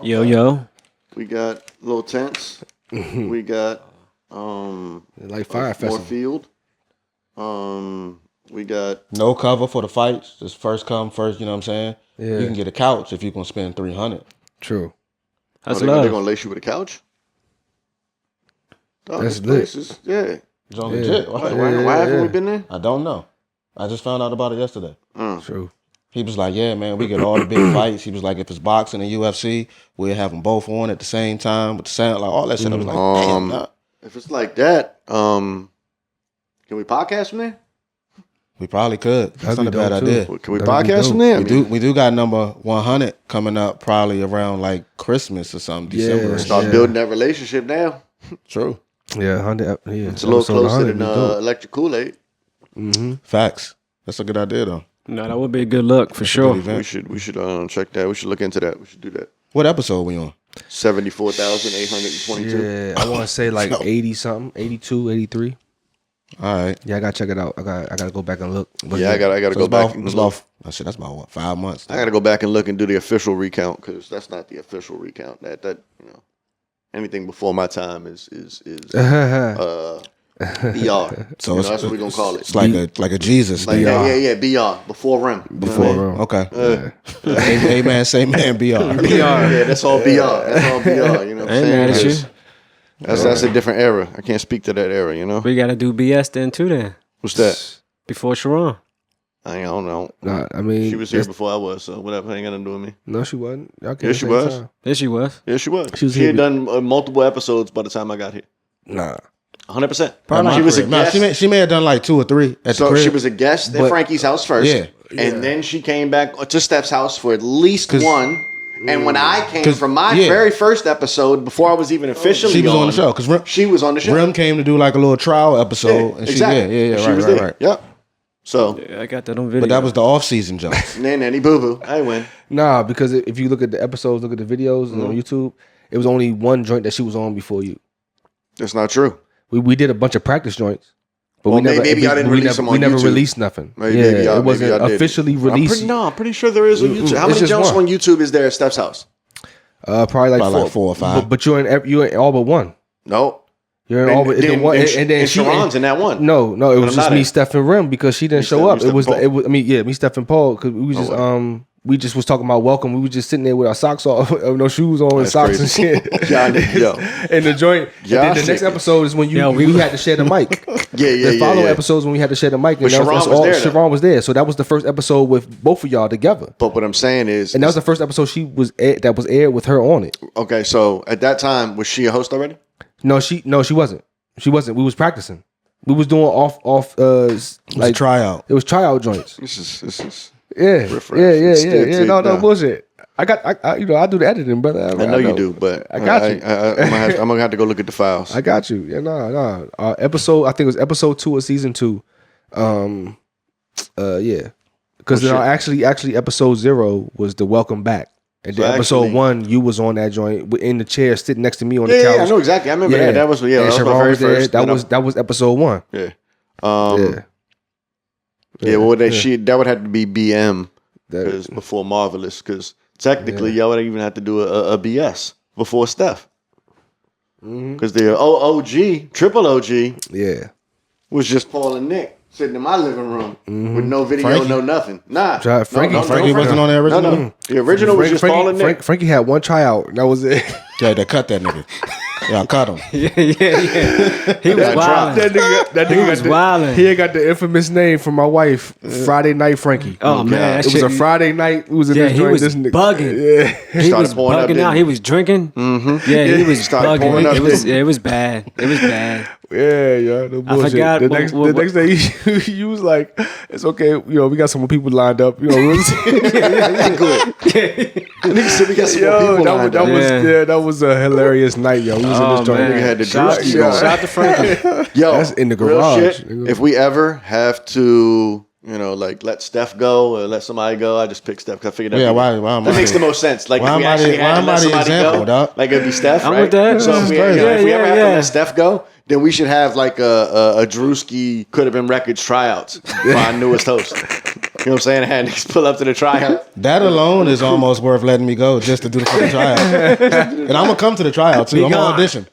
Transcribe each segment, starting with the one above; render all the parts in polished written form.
Yo. We got Little Tents. We got like Fire Festival. Field. We got no cover for the fights. Just first come first. You know what I'm saying? Yeah. You can get a couch if you're gonna spend $300. True. That's they're love. gonna lace you with a couch. That's lit. Yeah. It's on legit. Why haven't we been there? I don't know. I just found out about it yesterday. True. He was like, yeah, man, we get all the big fights. He was like, if it's boxing and UFC, we'll have them both on at the same time with the sound, like all that shit. I was like, damn, nah. If it's like that, can we podcast from there? We probably could. That's not a bad idea. Can we podcast from there? We do got number 100 coming up probably around like Christmas or something, December. Start building that relationship now. True. Yeah, 100. Yeah, it's a little closer than Electric Kool-Aid. Facts. That's a good idea though. No, that would be a good look for sure. We should check that. We should look into that. We should do that. What episode we on? 74,822. Yeah, I want to say like 80 something, 82, 83. All right. Yeah, I gotta check it out. I gotta go back and look. But I gotta go back and look. That's about what, 5 months. I gotta go back and look and do the official recount because that's not the official recount. That anything before my time is BR. So that's what we're gonna call it. It's like a Jesus. Like, yeah, BR before Rim. Rim. Okay. Amen. Say man. BR. Yeah, that's all BR. That's all BR. You know what I'm saying? Mad at you. That's a different era. I can't speak to that era. You know. We gotta do BS then too. Then what's that? Before Sharon. I don't know. Nah, I mean, she was here before I was, so whatever. Ain't got nothing to do with me. No, she wasn't. Yes, she was. Yes, she was. Yeah, she was. She had done multiple episodes by the time I got here. Nah. 100%. She was a guest. She may have done like 2 or 3 at the crib. She was a guest at Frankie's house first. Yeah. And then she came back to Steph's house for at least one. And when I came from my very first episode, before I was even officially she was on the show. Because she was on the show. Rim came to do like a little trial episode. Yeah, and exactly. She was there. Yep. So yeah, I got that on video. But that was the off-season jump. Nanny boo-boo. I win. Nah, because if you look at the episodes, look at the videos on YouTube, it was only one joint that she was on before you. That's not true. We did a bunch of practice joints. But I didn't release them on YouTube. We never released nothing. It wasn't officially released. I'm pretty sure there is on YouTube. How many jumps on YouTube is there at Steph's house? Probably like 4 or 5. But you're in all but one. No. You're in all but one, and then Sharon's in that one. No, it was just me, Steph, and Rim because she didn't show up. It was me, Steph, and Paul because we just was talking about welcome. We was just sitting there with our socks off, no shoes on, and socks and shit. And the joint. And then the next episode is when we had to share the mic. The following episodes when we had to share the mic, and Sharon was there. So that was the first episode with both of y'all together. But what I'm saying is, and that was the first episode that was aired with her on it. Okay, so at that time was she a host already? No, she wasn't. She wasn't. We was practicing. We was doing off like tryout. It was tryout joints. This is yeah. No bullshit. I do the editing, brother. I know you do, but I got you. I'm gonna have to go look at the files. I got you. Yeah, no. Episode, I think it was episode 2 of season 2. Yeah, because actually episode 0 was the welcome back. And then episode 1, you was on that joint in the chair, sitting next to me on the couch. Yeah, I know exactly. I remember that. That was my very first. That was episode 1. Yeah. Well, that would have to be BM because before Marvelous, because technically y'all would even have to do a BS before Steph, because the OG, triple OG, was just Paul and Nick. Sitting in my living room with no video, Frankie? No nothing. Nah. Frankie wasn't on the original? No. The original was just Paul and Nick. Frankie had one tryout. That was it. Yeah, they cut that nigga. Yeah, I cut him. Yeah. He was wilding. That nigga was wilding. He got the infamous name from my wife, Friday Night Frankie. Oh, man. It was a Friday night. It was in this joint. He was this nigga. bugging. Yeah. He was bugging out. He was drinking. Mm-hmm. Yeah, he was bugging. It was bad. It was bad. Yeah, no bullshit. I forgot. The next day, you was like, "It's okay, we got some more people lined up." Good. Nigga said we got some more people lined up. That was a hilarious night, yo. We was in this joint. Nigga had the drewski going. Shout out to Frankie. Yo, that's in the garage. If we ever have to, like let Steph go or let somebody go, I just pick Steph because I figured that makes the most sense. Like if we actually had to let somebody go, like it'd be Steph, right? I'm with that. So if we ever have to let Steph go, then we should have like a Drewski could have been records tryouts for our newest host. what I'm saying? I had niggas pull up to the tryout. That alone is almost worth letting me go just to do the fucking tryout. And I'm gonna come to the tryout too. I'm gonna audition.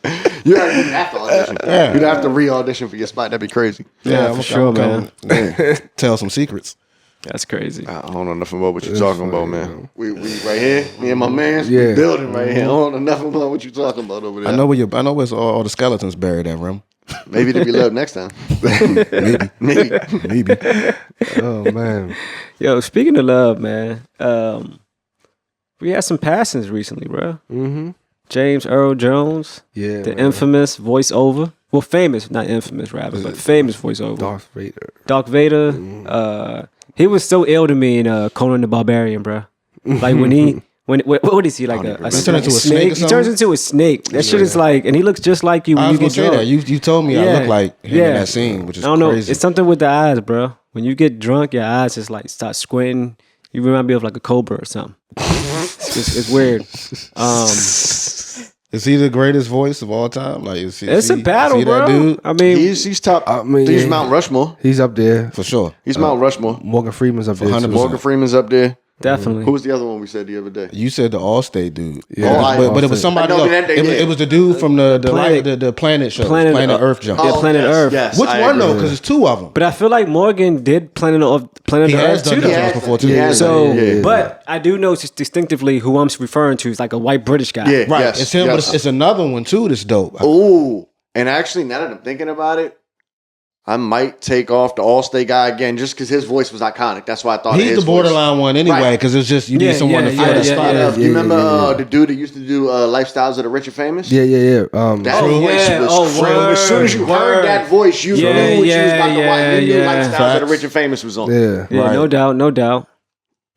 You already have to audition. Yeah. You'd have to re-audition for your spot. That'd be crazy. Yeah, for sure, man. Tell some secrets. That's crazy. I don't know nothing about what you're talking about, man. We right here, me and my man, building right here. I don't know nothing about what you're talking about over there. I know where's all the skeletons buried at, Rim. Maybe they'll be left next time. Maybe. Oh man. Yo, speaking of love, man, we had some passings recently, bro. Mm-hmm. James Earl Jones, the infamous voiceover. Well, famous, not infamous rapper, but famous voiceover. Darth Vader. Mm-hmm. He was so ill to me in Conan the Barbarian, bro. Like what is he, like a snake? He turns into a snake. That shit is like, and he looks just like you when you get drunk. You told me I look like him in that scene, which is crazy. I don't know. It's something with the eyes, bro. When you get drunk, your eyes just like start squinting. You remind me of like a cobra or something. It's weird. Is he the greatest voice of all time? Like, it's a battle, bro. That dude? I mean, he's top. He's Mount Rushmore. He's up there for sure. He's Mount Rushmore. Morgan Freeman's up there. 100%. Morgan Freeman's up there. Definitely. Who was the other one we said the other day? You said the Allstate dude. Yeah. But it was somebody else. It was the dude from the Planet show. Planet Earth jump. Yeah, Planet Earth. Yes, which one though? Because it's two of them. But I feel like Morgan did Planet Earth too. He has before too. So, but I do know distinctively who I'm referring to is like a white British guy. Yeah, right. Yes, it's him, but it's another one too that's dope. Ooh, and actually, now that I'm thinking about it, I might take off the Allstate guy again just because his voice was iconic. That's why I thought he's the borderline one anyway because it's just you need someone to fill that spot. You remember the dude that used to do Lifestyles of the Rich and Famous? Yeah. That voice was crazy. As soon as you heard that voice, you knew what you was about to watch. You knew Lifestyles of the Rich and Famous was on. Yeah, no doubt.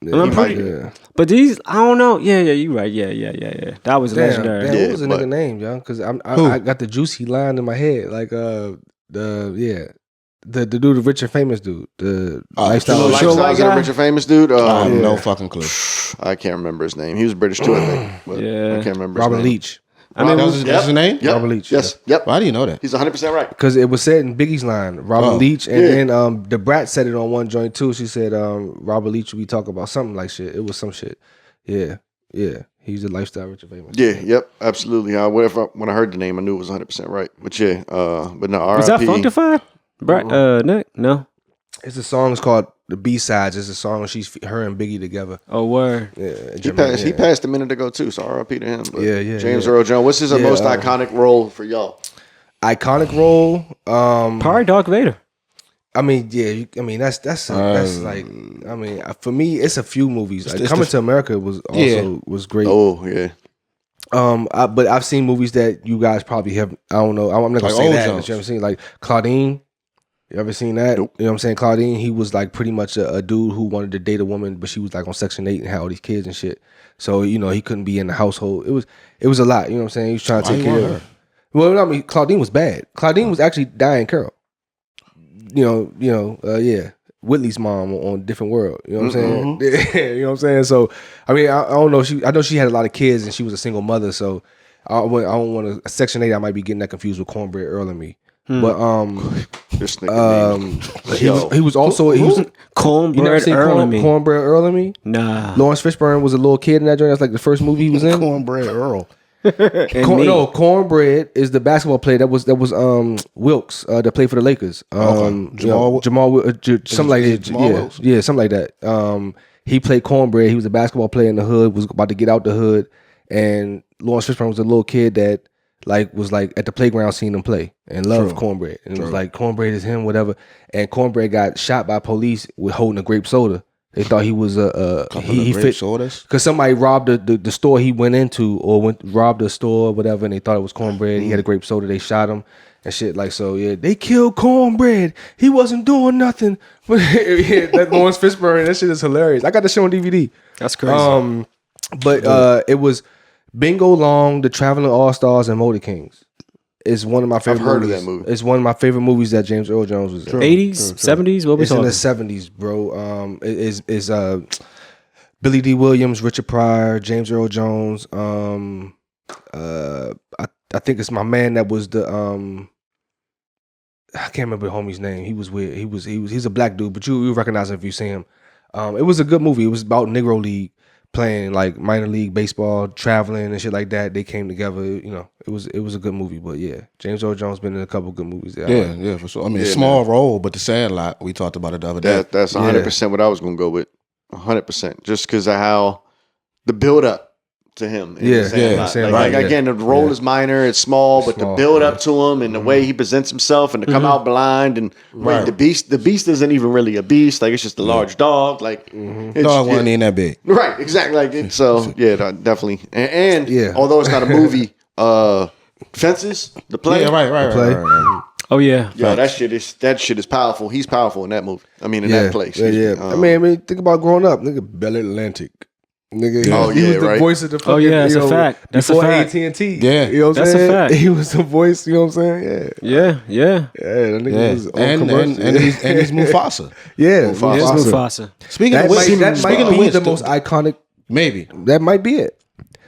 Yeah, I'm pretty. But these, I don't know. Yeah, you're right. Yeah. That was legendary. What was the nigga name, young? Because I got the juicy line in my head, like the dude, the rich and famous dude, the Lifestyles of the Rich and Famous dude. I have no fucking clue. I can't remember his name. He was British too, I think. But I can't remember. Robert Leach. That's his name? Yep. Robert Leach. Yes. Yep. Why do you know that? He's 100% right. Because it was said in Biggie's line, Robert Leach, and then the Brat said it on one joint too. She said, Robert Leach, we talk about something like shit. It was some shit. Yeah. He's a lifestyle rich and famous. Yeah, yep, absolutely. When I heard the name, I knew it was 100% right. But yeah, but no, R.I.P. Was that Funkified? Nick? No. It's a song. It's called The B-Sides. It's a song her and Biggie together. Oh, word. Yeah. He passed a minute ago too, so R.I.P. to him. But James Earl Jones. What's his most iconic role for y'all? Iconic role? Probably Darth Vader. I mean, that's like, I mean, for me, it's a few movies. Like Coming to America was great. Oh yeah. But I've seen movies that you guys probably have. I don't know. I'm not gonna say that. But you ever seen like Claudine? You ever seen that? Nope. You know what I'm saying? Claudine, he was like pretty much a dude who wanted to date a woman, but she was like on Section 8 and had all these kids and shit. So, he couldn't be in the household. It was a lot. You know what I'm saying? He was trying to take care of her. Well, I mean, Claudine was bad. Claudine was actually Diane Carroll. Whitley's mom on Different World. You know what I'm saying? You know what I'm saying? So, I mean, I don't know. I know she had a lot of kids and she was a single mother. So, I don't want to. Section 8, I might be getting that confused with Cornbread Earl and Me. But this nigga he was also Cornbread Earl and Me. Cornbread Earl and Me? Nah. Lawrence Fishburne was a little kid in that joint. That's like the first movie he was in. Cornbread Earl. Cornbread is the basketball player that was Wilkes that played for the Lakers. Jamal something like that. Yeah, something like that. He played Cornbread. He was a basketball player in the hood. Was about to get out the hood, and Lawrence Fishburne was a little kid that was at the playground seeing him play and loved Cornbread. And it was like, Cornbread is him, whatever. And Cornbread got shot by police with holding a grape soda. They thought he was he fit sodas because somebody robbed the store he went into or robbed a store or whatever, and they thought it was Cornbread. He had a grape soda. They shot him and shit like so. Yeah, they killed Cornbread. He wasn't doing nothing. But that Lawrence Fishburne, that shit is hilarious. I got the show on DVD. That's crazy. It was Bingo Long, The Traveling All-Stars, and Motor Kings. It's one of my favorite movies. I've heard of that movie. It's one of my favorite movies that James Earl Jones was in. 80s, 70s? What we talking? It's in the 70s, bro. It's Billy D. Williams, Richard Pryor, James Earl Jones. I think it's my man that was the I can't remember the homie's name. He was weird. He's a black dude, but you recognize him if you see him. It was a good movie. It was about Negro League playing like minor league baseball, traveling and shit like that. They came together. You know, it was a good movie. But yeah, James Earl Jones been in a couple good movies. Yeah, for sure. I mean, small role, but The Sandlot. We talked about it the other day. That's 100% what I was gonna go with. 100%, just because of how the build up to him. Again, the role is minor, it's small, but the build up to him and the way he presents himself and to come out blind and the beast isn't even really a beast. Like, it's just a large dog. Like, dog wasn't even that big. Right, exactly. Like, definitely. And although it's not a movie, Fences, the play. Yeah, right. Oh yeah, that shit is powerful. He's powerful in that movie. I mean, in that place. I mean, think about growing up, nigga. Bell Atlantic. Nigga, he was the voice of the fucking, that's a fact. That's before a fact. AT&T. Yeah. You know what I'm saying? That's a fact. He was the voice, you know what I'm saying? Yeah. That nigga was on and he's Mufasa. Yeah, Mufasa. Speaking of which, that might be the most iconic. Maybe. That might be it.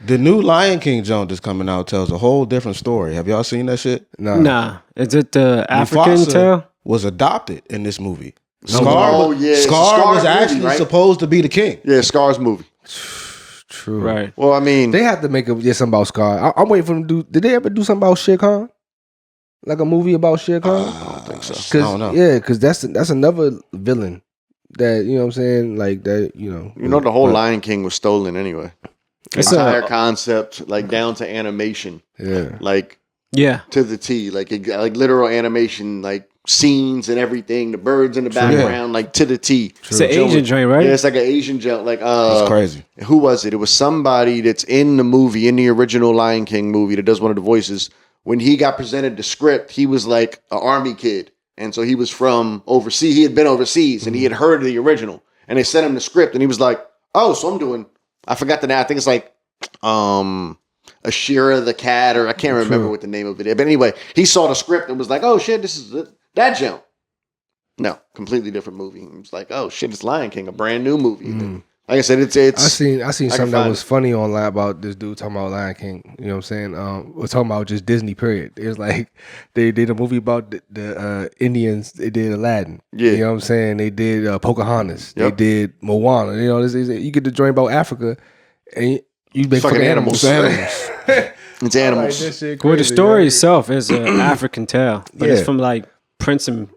The new Lion King joint that's coming out tells a whole different story. Have y'all seen that shit? Nah. Is it the African tale? Was adopted in this movie. Scar Scar was actually supposed to be the king. Yeah, Scar's movie. True. Right. Well, I mean, they have to make something about Scar. I'm waiting for them to do. Did they ever do something about Shere Khan? Like a movie about Shere Khan? I don't think so. I don't know. Yeah, because that's another villain that, you know what I'm saying, like that, you know. You know, the whole Lion King was stolen anyway. It's entire concept, like down to animation. Yeah. Like, to the T, like literal animation, like scenes and everything, the birds in the background, like to the T. It's an Asian joint, right? Yeah, it's like an Asian joint. Like, that's crazy. Who was it? It was somebody that's in the movie, in the original Lion King movie, that does one of the voices. When he got presented the script, he was like an army kid, and so he was from overseas. He had been overseas, and he had heard the original, and they sent him the script, and he was like, "Oh, so I'm doing." I forgot the name. I think it's like Ashira the cat, or I can't remember what the name of it is. But anyway, he saw the script and was like, "Oh shit, this is that jump." No, completely different movie. He was like, "Oh shit, it's Lion King, a brand new movie." Like I said, it's. I seen something that was funny online about this dude talking about Lion King. You know what I'm saying? We're talking about just Disney. Period. It was like they did a movie about the Indians. They did Aladdin. Yeah. You know what I'm saying? They did Pocahontas. Yep. They did Moana. You know, you get the joint about Africa, and you make fucking animals. It's animals. Like, Well, the story itself is an African tale, but it's from like Prince and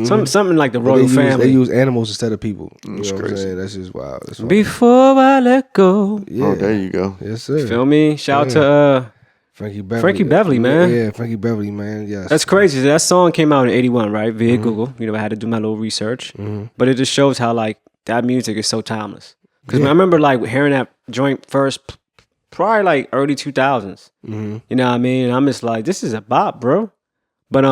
something like the royal family. They use animals instead of people. You know what I'm saying? That's just wild. That's Before I let go. Yeah. Oh, there you go. Yes, sir. Feel me? Shout out to Frankie Beverly. Frankie Beverly, man. Yeah, Frankie Beverly, man. Yes. That's crazy. That song came out in 81, right? Via Google. You know, I had to do my little research. But it just shows how like that music is so timeless. Because I remember like hearing that joint first, probably like early 2000s. You know what I mean? And I'm just like, this is a bop, bro. But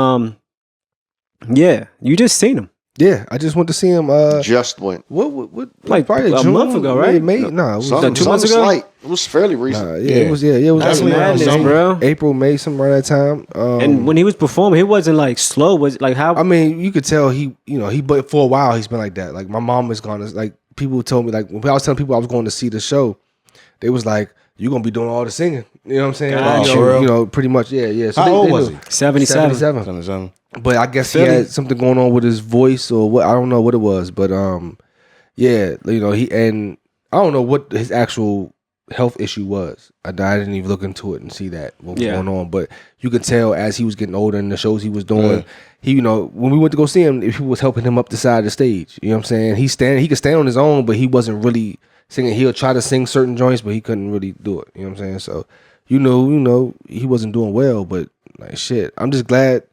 yeah, you just seen him. Yeah, I just went to see him. Just went. What like probably a June, month ago, right? May? No, it was 2 months ago. Slight. It was fairly recent. It was. It was That's actually madness, bro. April, May, something around that time. And when he was performing, he wasn't like slow. Was like how? I mean, you could tell but for a while he's been like that. Like my mom was gone. Like people told me, like when I was telling people I was going to see the show, they was like, "You gonna be doing all the singing?" You know what I'm saying? Gotcha. You know, pretty much. Yeah. So How old was he? 77. But I guess he had something going on with his voice or what. I don't know what it was, but yeah, you know, I don't know what his actual health issue was. I didn't even look into it and see what was going on. But you could tell as he was getting older and the shows he was doing, he, you know, when we went to go see him, people was helping him up the side of the stage. You know what I'm saying? He could stand on his own, but he wasn't really singing. He'll try to sing certain joints, but he couldn't really do it. You know what I'm saying? So you know, he wasn't doing well. But like shit, I'm just glad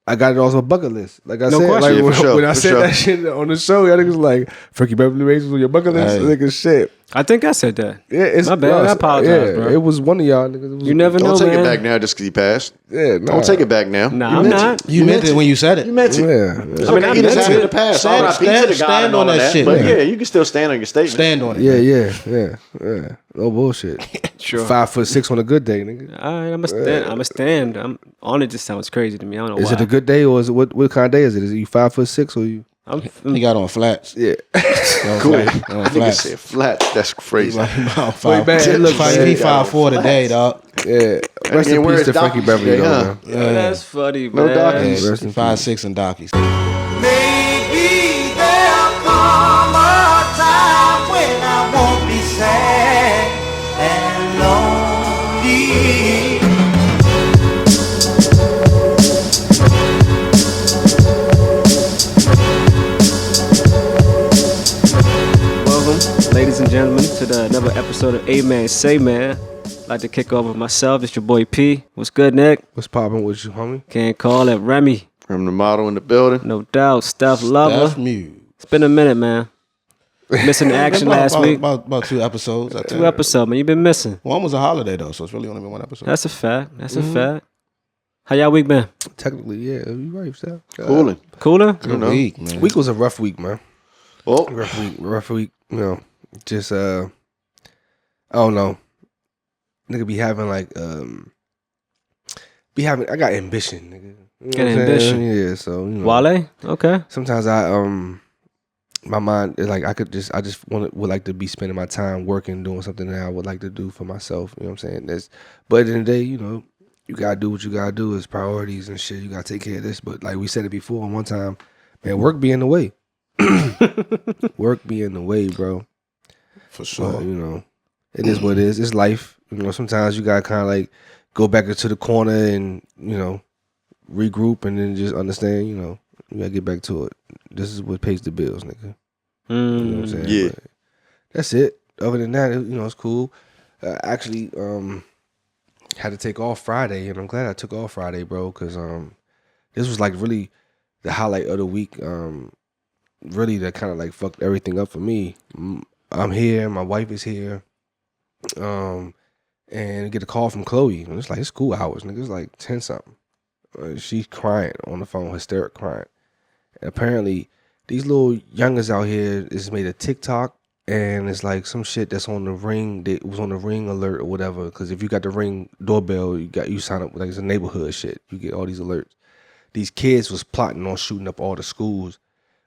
I got it off my bucket list. Like I said, question. like when I said that shit on the show, y'all niggas was like, Frankie Beverly Raisins on your bucket list? Nigga, shit. I think I said that. Yeah, it's my bad. I apologize, bro. It was one of y'all niggas. You never know, man. Don't take it back now just because he passed. Yeah, Don't take it back now. Nah, I'm not. You meant it when you said it. You meant it. Yeah. I mean, I he just meant happened to it. pass. Stand on that shit. But yeah, you can still stand on your statement. Stand on it. Yeah. No bullshit. Sure. 5'6" on a good day, nigga. All right, I'm a stand. I'm on it. Just sounds crazy to me. I don't know Is why. it a good day or is it what kind of day is it? Is it you 5'6" or you? He got on flats. Yeah. Cool. Nigga said flat. That's crazy. Wait, man, look, he 5'4" today, dog. Yeah. Rest in peace to Frankie Beverly, though, man. That's funny, No man. darkies. Rest in 5'6" and Dockies. Maybe there'll come a time Ladies and gentlemen, to another episode of A Man Say Man. I'd like to kick off with myself. It's your boy P. What's good, Nick? What's poppin' with you, homie? Can't call it Remy. From the model in the building. No doubt. Steph Lover. Steph Muse. It's been a minute, man. Missing action last week. About 2 episodes. I think. 2 episodes, man. You've been missing. One was a holiday though, so it's really only been 1 episode. That's a fact. That's a fact. How y'all week been? Technically, yeah, you right, Steph. Cooling. Cooler? Good week, man. Week was a rough week, man. Oh, Rough week. You know, just I don't know. Nigga be having like I got ambition, nigga. You know Got ambition. Yeah, so you know. Wale? Okay. Sometimes my mind is like I just would like to be spending my time working, doing something that I would like to do for myself. You know what I'm saying? But at the end of the day, you know, you gotta do what you gotta do. It's priorities and shit. You gotta take care of this. But like we said it before, one time, man, work be in the way. Work be in the way, bro. For sure. But, you know, it is what it is. It's life. You know, sometimes you gotta kind of like go back into the corner and, you know, regroup and then just understand, you know, you gotta get back to it. This is what pays the bills, nigga. You know what I'm saying? Yeah. But that's it. Other than that, you know, it's cool. Actually, had to take off Friday, and I'm glad I took off Friday, bro, because this was like really the highlight of the week. Really, that kind of like fucked everything up for me. I'm here, my wife is here, and get a call from Chloe, and it's like it's school hours, nigga. It's like 10 something. She's crying on the phone, hysteric crying. And apparently, these little youngers out here just made a TikTok, and it's like some shit that's on the Ring. That was on the Ring alert or whatever. Because if you got the Ring doorbell, you sign up like it's a neighborhood shit. You get all these alerts. These kids was plotting on shooting up all the schools,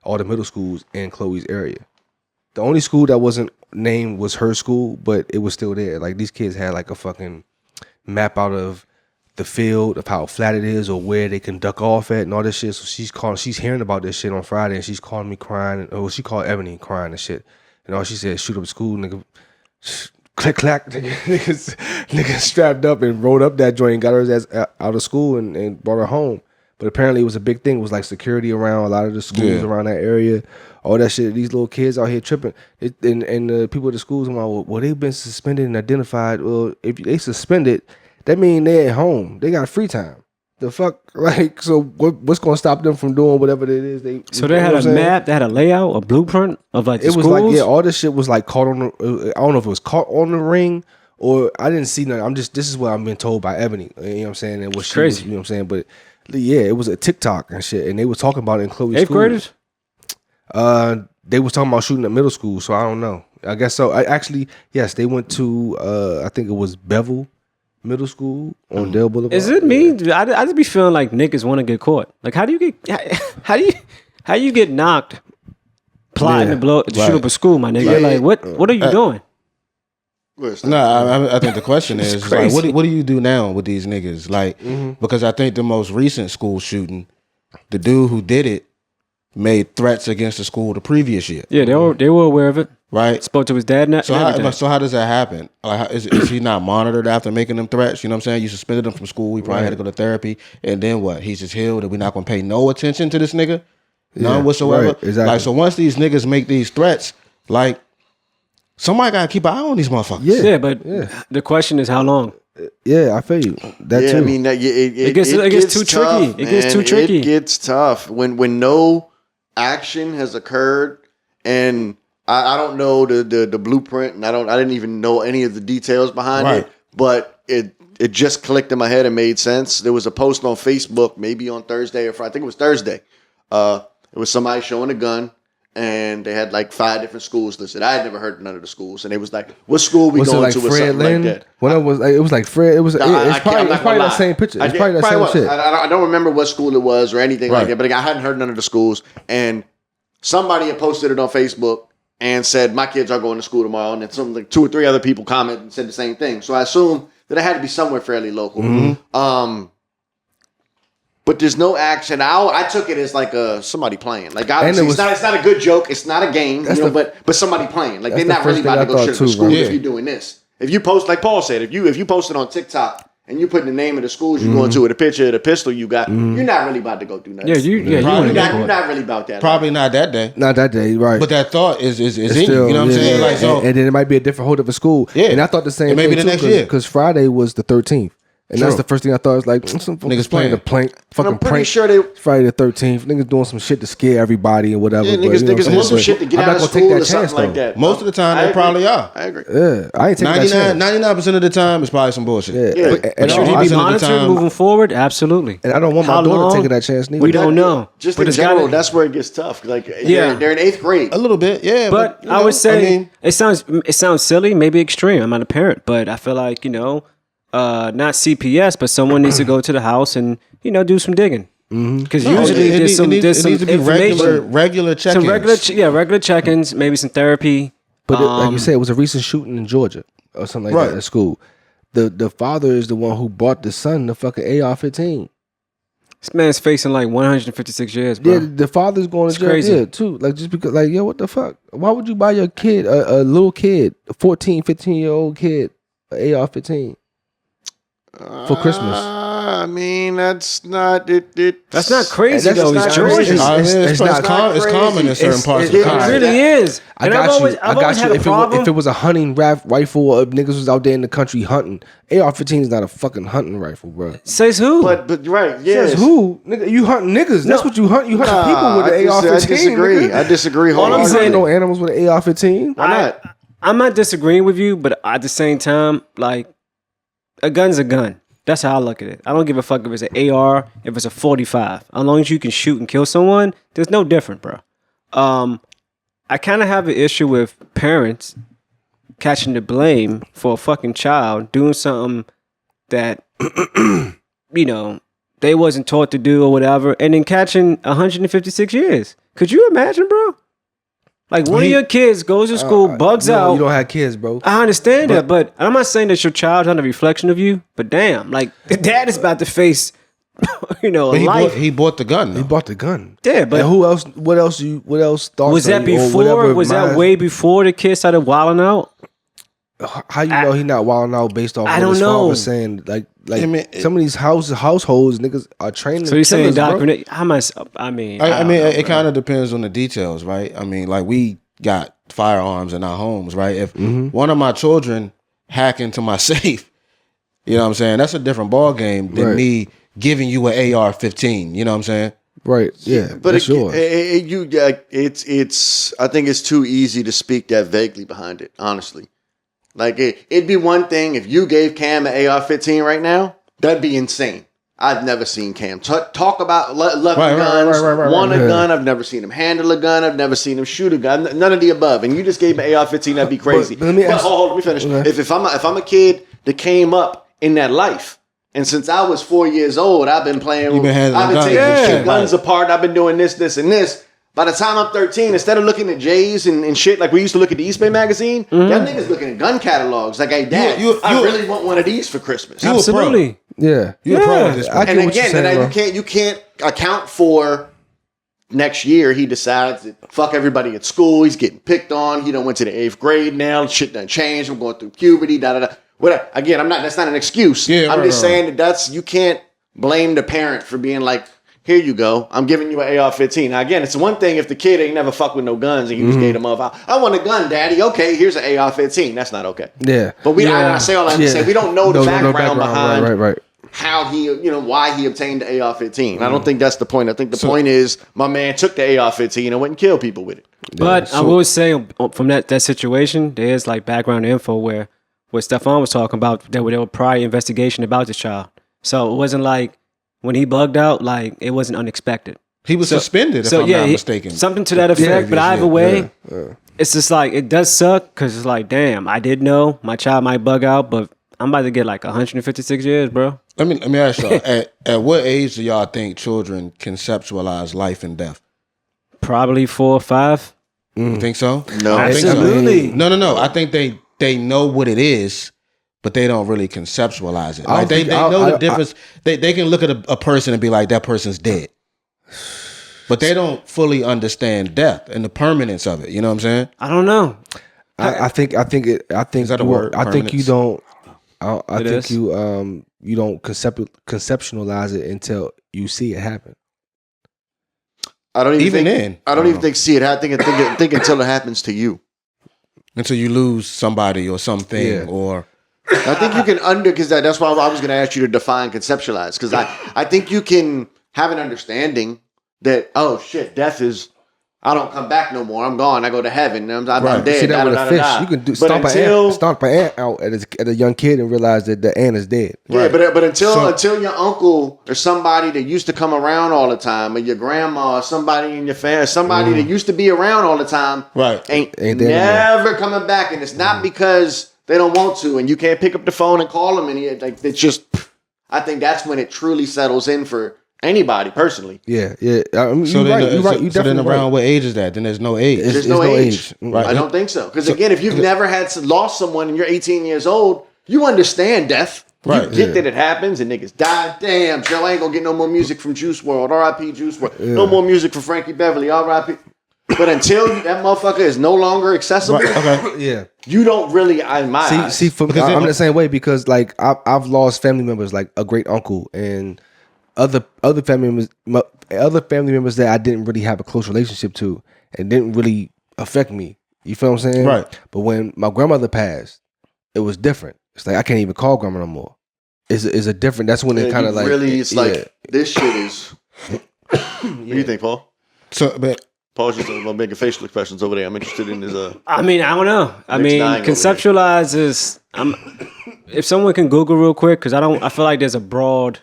all the middle schools in Chloe's area. The only school that wasn't named was her school, but it was still there. Like these kids had like a fucking map out of the field of how flat it is or where they can duck off at and all this shit. So she's hearing about this shit on Friday, and she's calling me crying. Or she called Ebony crying and shit. And all she said, shoot up school, nigga. Click clack, nigga strapped up and rolled up that joint and got her ass out of school and brought her home. But apparently it was a big thing. It was like security around a lot of the schools around that area. All that shit. These little kids out here tripping. And the people at the schools are like, well, they've been suspended and identified. Well, if they suspended, that means they're at home. They got free time. The fuck? Like, so what's going to stop them from doing whatever it is? So they had a map, they had a layout, a blueprint of like the schools? It was like, yeah, all this shit was like caught on the, I don't know if it was caught on the Ring or I didn't see nothing. this is what I've been told by Ebony. You know what I'm saying? And what she crazy. Was, you know what I'm saying? But yeah, it was a TikTok and shit. And they were talking about it in Chloe's school. 8th graders? They was talking about shooting at middle school, so I don't know. I guess so. Yes, they went to, I think it was Beverly Middle School on Dale Boulevard. Is it me? I just be feeling like niggas want to get caught. Like, how do you get knocked plotting to shoot up a school, my nigga? Like, what are you doing? No, I think the question is like, what do you do now with these niggas? Like, because I think the most recent school shooting, the dude who did it made threats against the school the previous year. Yeah, they were aware of it. Right. Spoke to his dad. So how does that happen? Like, is he not monitored after making them threats? You know what I'm saying? You suspended him from school. He probably had to go to therapy. And then what? He's just healed and we're not going to pay no attention to this nigga? None whatsoever? Right, exactly. Like, so once these niggas make these threats, like, somebody got to keep an eye on these motherfuckers. Yeah, but the question is how long? Yeah, I feel you. That too. I mean, it gets too tough, tricky. It gets too tricky. It gets tough when no action has occurred, and I don't know the blueprint, and I didn't even know any of the details behind it, but it just clicked in my head and made sense. There was a post on Facebook, maybe on Thursday or Friday. I think it was Thursday. It was somebody showing a gun, and they had like 5 different schools listed. I had never heard of none of the schools, and it was like, "What school we going to?" Or something like that. When it was like Fred. It's probably the same picture. It's probably the same shit. I don't remember what school it was or anything like that, but I hadn't heard none of the schools, and somebody had posted it on Facebook and said, "My kids are going to school tomorrow," and then some like 2 or 3 other people commented and said the same thing. So I assume that it had to be somewhere fairly local. Mm-hmm. But there's no action. I took it as like somebody playing. Like obviously, it's not a good joke. It's not a game. But somebody playing. Like they're not really about to go shit up the school if you're doing this. If you post, like Paul said, if you post it on TikTok and you put the name of the schools you going to, or the picture of the pistol you got, you're not really about to go do nothing. You're not really about that. Probably not that day. Not that day, right? But that thought is in still, you. You know what I'm saying? Like so, and then it might be a different hold of a school. Yeah, and I thought the same. Maybe thing the next year because Friday was the 13th. And that's the first thing I thought was like some niggas playing a prank, fucking I'm pretty prank. sure they Friday the 13th, niggas doing some shit to scare everybody and whatever. Yeah, niggas doing some shit to get out of school or something like that. Most of the time, they probably are. I agree. Yeah, I ain't taking that chance. 99% of the time, it's probably some bullshit. Yeah. But should he be monitored moving forward? Absolutely. And I don't want my daughter taking that chance neither. We don't know. Just in general, that's where it gets tough. Like, they're in 8th grade. A little bit, yeah. But I would say it sounds silly, maybe extreme. I'm not a parent, but I feel like, not CPS, but someone needs to go to the house and do some digging. Because usually there's some information, regular check-ins. Regular check-ins, maybe some therapy. But like you said, it was a recent shooting in Georgia or something like that at school. The father is the one who bought the son the fucking AR-15. This man's facing like 156 years, bro. Yeah, the father's going to jail too. Like, just because, like, yo, what the fuck? Why would you buy your kid, a little kid, a 14, 15-year-old kid, an AR-15? For Christmas. I mean, that's not it. That's not crazy though. It's Georgia. It's common in certain parts of the country. It really is. I got you. If it was a hunting rifle, or if niggas was out there in the country hunting, AR-15 is not a fucking hunting rifle, bro. Says who? But right, yes. Says who? Nigga, you hunting niggas. That's what you hunt. You hunting people with an AR-15. I disagree. All I'm saying, no animals with an AR-15. Why not? I'm not disagreeing with you, but at the same time, like, a gun's a gun. That's how I look at it. I don't give a fuck if it's an AR, if it's a 45. As long as you can shoot and kill someone, there's no different, bro. I kind of have an issue with parents catching the blame for a fucking child doing something that, they wasn't taught to do or whatever, and then catching 156 years. Could you imagine, bro? Like, one of your kids goes to school, bugs out. You don't have kids, bro. I understand that, but I'm not saying that your child's not a reflection of you, but damn, like, the dad is about to face, life. He bought the gun, though. He bought the gun. Yeah, but and who else? What else thought? Was that before? Was that way before the kid started wilding out? How you know he not wilding out based off what his father was saying? Like some of these households, niggas are training. So you're saying indoctrinate? It kind of depends on the details, right? I mean, like, we got firearms in our homes, right? If one of my children hack into my safe, you know what I'm saying? That's a different ball game than me giving you an AR-15. You know what I'm saying? Right. Yeah. But it's I think it's too easy to speak that vaguely behind it, honestly. Like, it'd be one thing if you gave Cam an AR-15 right now. That'd be insane. I've never seen Cam talk about loving guns, want a gun. I've never seen him handle a gun. I've never seen him shoot a gun. None of the above. And you just gave him an AR-15, that'd be crazy. But let me finish. Okay. If I'm a kid that came up in that life, and since I was 4 years old, I've been playing. I've been taking guns apart. I've been doing this, and this. By the time I'm 13, instead of looking at J's and shit like we used to look at the East Bay magazine, that nigga's looking at gun catalogs. Like, hey, Dad, I really want one of these for Christmas. Absolutely. Yeah. You're a pro at this point. And again, you can't account for next year he decides that fuck everybody at school. He's getting picked on. He done went to the 8th grade now. Shit done changed. I'm going through puberty. Whatever. Again, that's not an excuse. Yeah, I'm just saying that you can't blame the parent for being like, here you go. I'm giving you an AR-15. Now, again, it's one thing if the kid ain't never fucked with no guns and you just gave him up. I want a gun, Daddy. Okay, here's an AR-15. That's not okay. Yeah. But I say all that to say we don't know the background behind how he, why he obtained the AR-15. I don't think that's the point. I think the point is my man took the AR-15 and went and killed people with it. But I will say from that situation, there's like background info where Stefan was talking about there were prior investigation about this child. So it wasn't like when he bugged out, like, it wasn't unexpected. He was suspended, if I'm not mistaken. Something to that effect. But either way, it's just like, it does suck because it's like, damn, I did know my child might bug out, but I'm about to get like 156 years, bro. Let me ask y'all, at what age do y'all think children conceptualize life and death? Probably 4 or 5. You think so? No. Absolutely. No. I think they know what it is, but they don't really conceptualize it. Like they know the difference. They can look at a person and be like, that person's dead. But they don't fully understand death and the permanence of it. You know what I'm saying? I don't know. I think Is that a word? I think you don't. I think is. you don't conceptualize it until you see it happen. I don't even Even think. I don't even think see it. I think until it happens to you. Until you lose somebody or something, or I think you can because that's why I was going to ask you to define conceptualize, because I think you can have an understanding that, oh shit, death is, I don't come back no more. I'm gone. I go to heaven. I'm dead. See that with a fish, you can stomp an ant out at a young kid and realize that the ant is dead. Yeah, right. but until your uncle or somebody that used to come around all the time, or your grandma, or somebody in your family, somebody that used to be around all the time, right, ain't never coming back, and it's not because they don't want to, and you can't pick up the phone and call them, and it's just. I think that's when it truly settles in for anybody personally. Yeah. I mean, so you're right. So then around what age is that? Then there's no age. There's no age. Right. I don't think so. Because again, if you've never lost someone and you're 18 years old, you understand death. Right. You get that it happens and niggas die. Damn, Joe, I ain't gonna get no more music from Juice WRLD. R.I.P. Juice WRLD. No more music from Frankie Beverly. R.I.P. But until that motherfucker is no longer accessible, you don't really. See, for me, I'm the same way because like I've lost family members, like a great uncle and other family members that I didn't really have a close relationship to and didn't really affect me. You feel what I'm saying? Right. But when my grandmother passed, it was different. It's like I can't even call grandma no more. It's a different. That's when it kind of like really. It's like this shit is. What do you think, Paul? So, but. Paul's just making facial expressions over there. I'm interested in his. I mean, I don't know. I mean, conceptualize is. If someone can Google real quick, because I feel like there's a broad,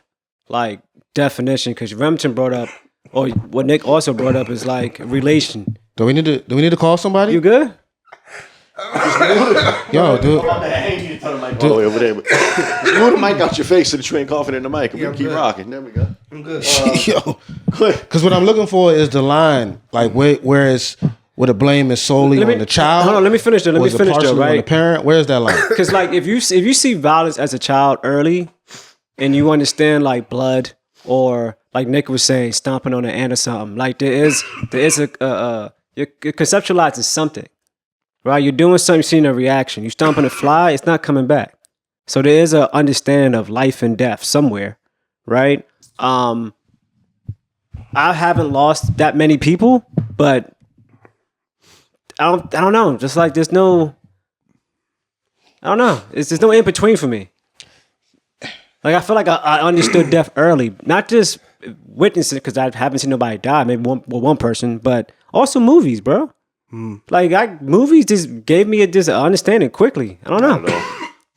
like definition. Because Remington brought up, or what Nick also brought up is like relation. Do we need to call somebody? You good? Yo, dude. Dude, over there. Move the mic out your face so that you ain't coughing in the mic. We can keep rocking. There we go. I'm good. Yo, because what I'm looking for is the line, like where the blame is solely on the child. Hold on, let me finish though. Right? On the parent. Where's that line? Because like if you see violence as a child early, and you understand like blood or like Nick was saying, stomping on an ant or something. Like there is a you're conceptualizing something. Right, you're doing something, you're seeing a reaction. You stomping a fly, it's not coming back. So there is a understanding of life and death somewhere, right? I haven't lost that many people, but I don't know. Just like there's no, I don't know. There's no in between for me. Like I feel like I understood death early, not just witnessing because I haven't seen nobody die. Maybe one person, but also movies, bro. Like movies just gave me this understanding quickly. I don't know.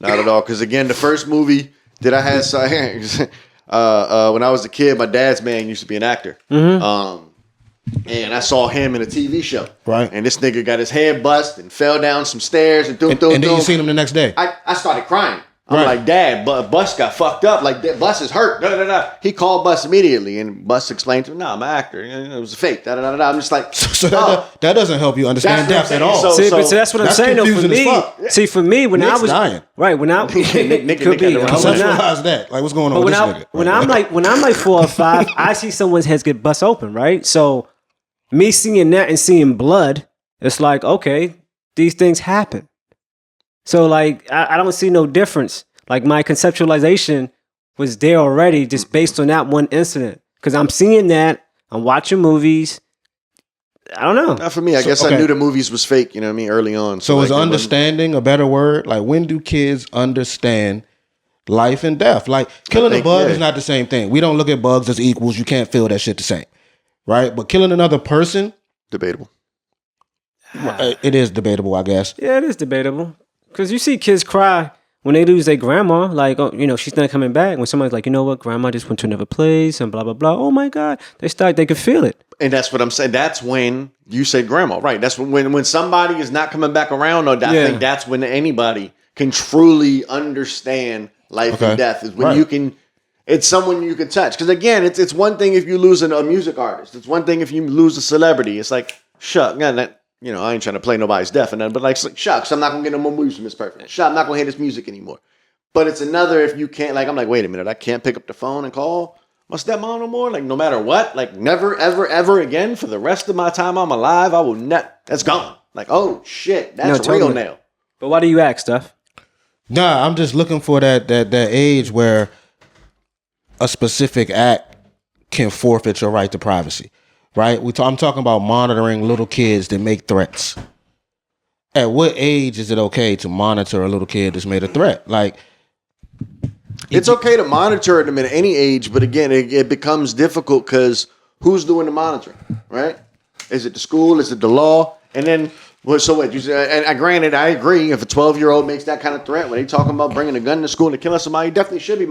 Not at all. Because again, the first movie that I had when I was a kid, my dad's man used to be an actor. Mm-hmm. And I saw him in a TV show. Right. And this nigga got his head bust and fell down some stairs and then you seen him the next day. I started crying. I'm like, Dad, Bus got fucked up. Like, Bus is hurt. He called Bus immediately, and Bus explained to him, "No, I'm an actor. It was a fake." I'm just like, so that doesn't help you understand death at all. So that's what I'm saying. Though, for me, see, for me, when Nick's I was dying. Right, when I Nick could be conceptualize that. Like, what's going on with this nigga? When I'm like 4 or 5, I see someone's heads get bust open. Right, so me seeing that and seeing blood, it's like, okay, these things happen. So like I don't see no difference. Like my conceptualization was there already just based on that one incident. Because I'm seeing that, I'm watching movies. I don't know. Not for me. I guess I knew the movies was fake, you know what I mean, early on. So is understanding a better word? Like when do kids understand life and death? Like killing a bug is not the same thing. We don't look at bugs as equals. You can't feel that shit the same. Right? But killing another person? Debatable. It is debatable, I guess. Yeah, it is debatable. Because you see kids cry when they lose their grandma, like, oh, you know, she's not coming back. When somebody's like, you know what, grandma just went to another place and blah, blah, blah. Oh my God. They can feel it. And that's what I'm saying. That's when you said grandma, right? That's when somebody is not coming back around, I think that's when anybody can truly understand life and death is when you can, it's someone you can touch. Because again, it's one thing if you lose a music artist. It's one thing if you lose a celebrity. It's like, you know, I ain't trying to play nobody's death or nothing, but like, shucks, I'm not going to get no more movies from this person. Shucks, I'm not going to hear this music anymore. But it's another if you can't, like, I'm like, wait a minute, I can't pick up the phone and call my stepmom no more? Like, no matter what? Like, never, ever, ever again for the rest of my time I'm alive, I will not, that's gone. Like, oh shit, that's real now. But why do you ask, Steph? Nah, I'm just looking for that age where a specific act can forfeit your right to privacy, right? I'm talking about monitoring little kids that make threats. At what age is it okay to monitor a little kid that's made a threat? Like, it's okay to monitor them at any age, but again, it becomes difficult because who's doing the monitoring, right? Is it the school? Is it the law? And then, so what? You say, and granted, I agree. If a 12-year-old makes that kind of threat, when they talking about bringing a gun to school and killing somebody, definitely should be.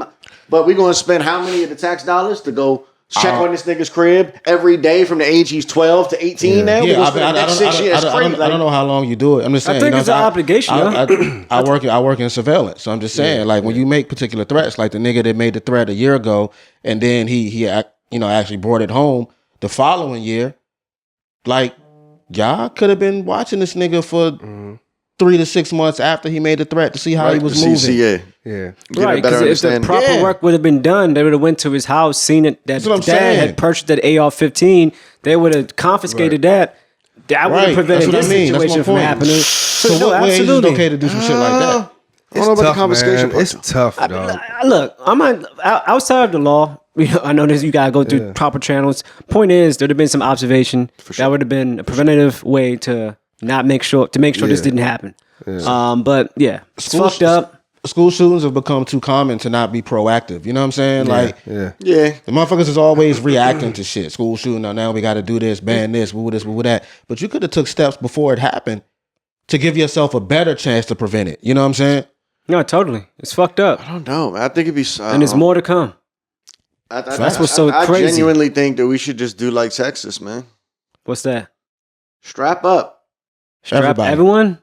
But we're going to spend how many of the tax dollars to go check on this nigga's crib every day from the age he's 12 to 18 now? Yeah, I don't know how long you do it. I'm just saying. I think it's an obligation. I work in surveillance, so I'm just saying, when you make particular threats, like the nigga that made the threat a year ago, and then he actually brought it home the following year, like y'all could have been watching this nigga for 3 to 6 months after he made the threat to see how he was moving. CCA. Yeah. Right, because if the proper work would have been done, they would have went to his house, seen it, that dad had purchased that AR-15, they would have confiscated that. That would have prevented this situation from happening. So what age is it okay to do some shit like that? I don't know about the confiscation part. It's tough, dog. Look, I'm outside of the law. I know this. You gotta go through proper channels. Point is, there'd have been some observation. That would have been a preventative way to make sure this didn't happen. But yeah, it's fucked up. School shootings have become too common to not be proactive. You know what I'm saying? Yeah. The motherfuckers is always reacting to shit. School shooting. Now we got to do this, ban this, woo this, woo that. But you could have took steps before it happened to give yourself a better chance to prevent it. You know what I'm saying? No, totally. It's fucked up. I don't know. I think it'd be. And there's more to come. That's what's so crazy. I genuinely think that we should just do like Texas, man. What's that? Strap up. Strap everyone?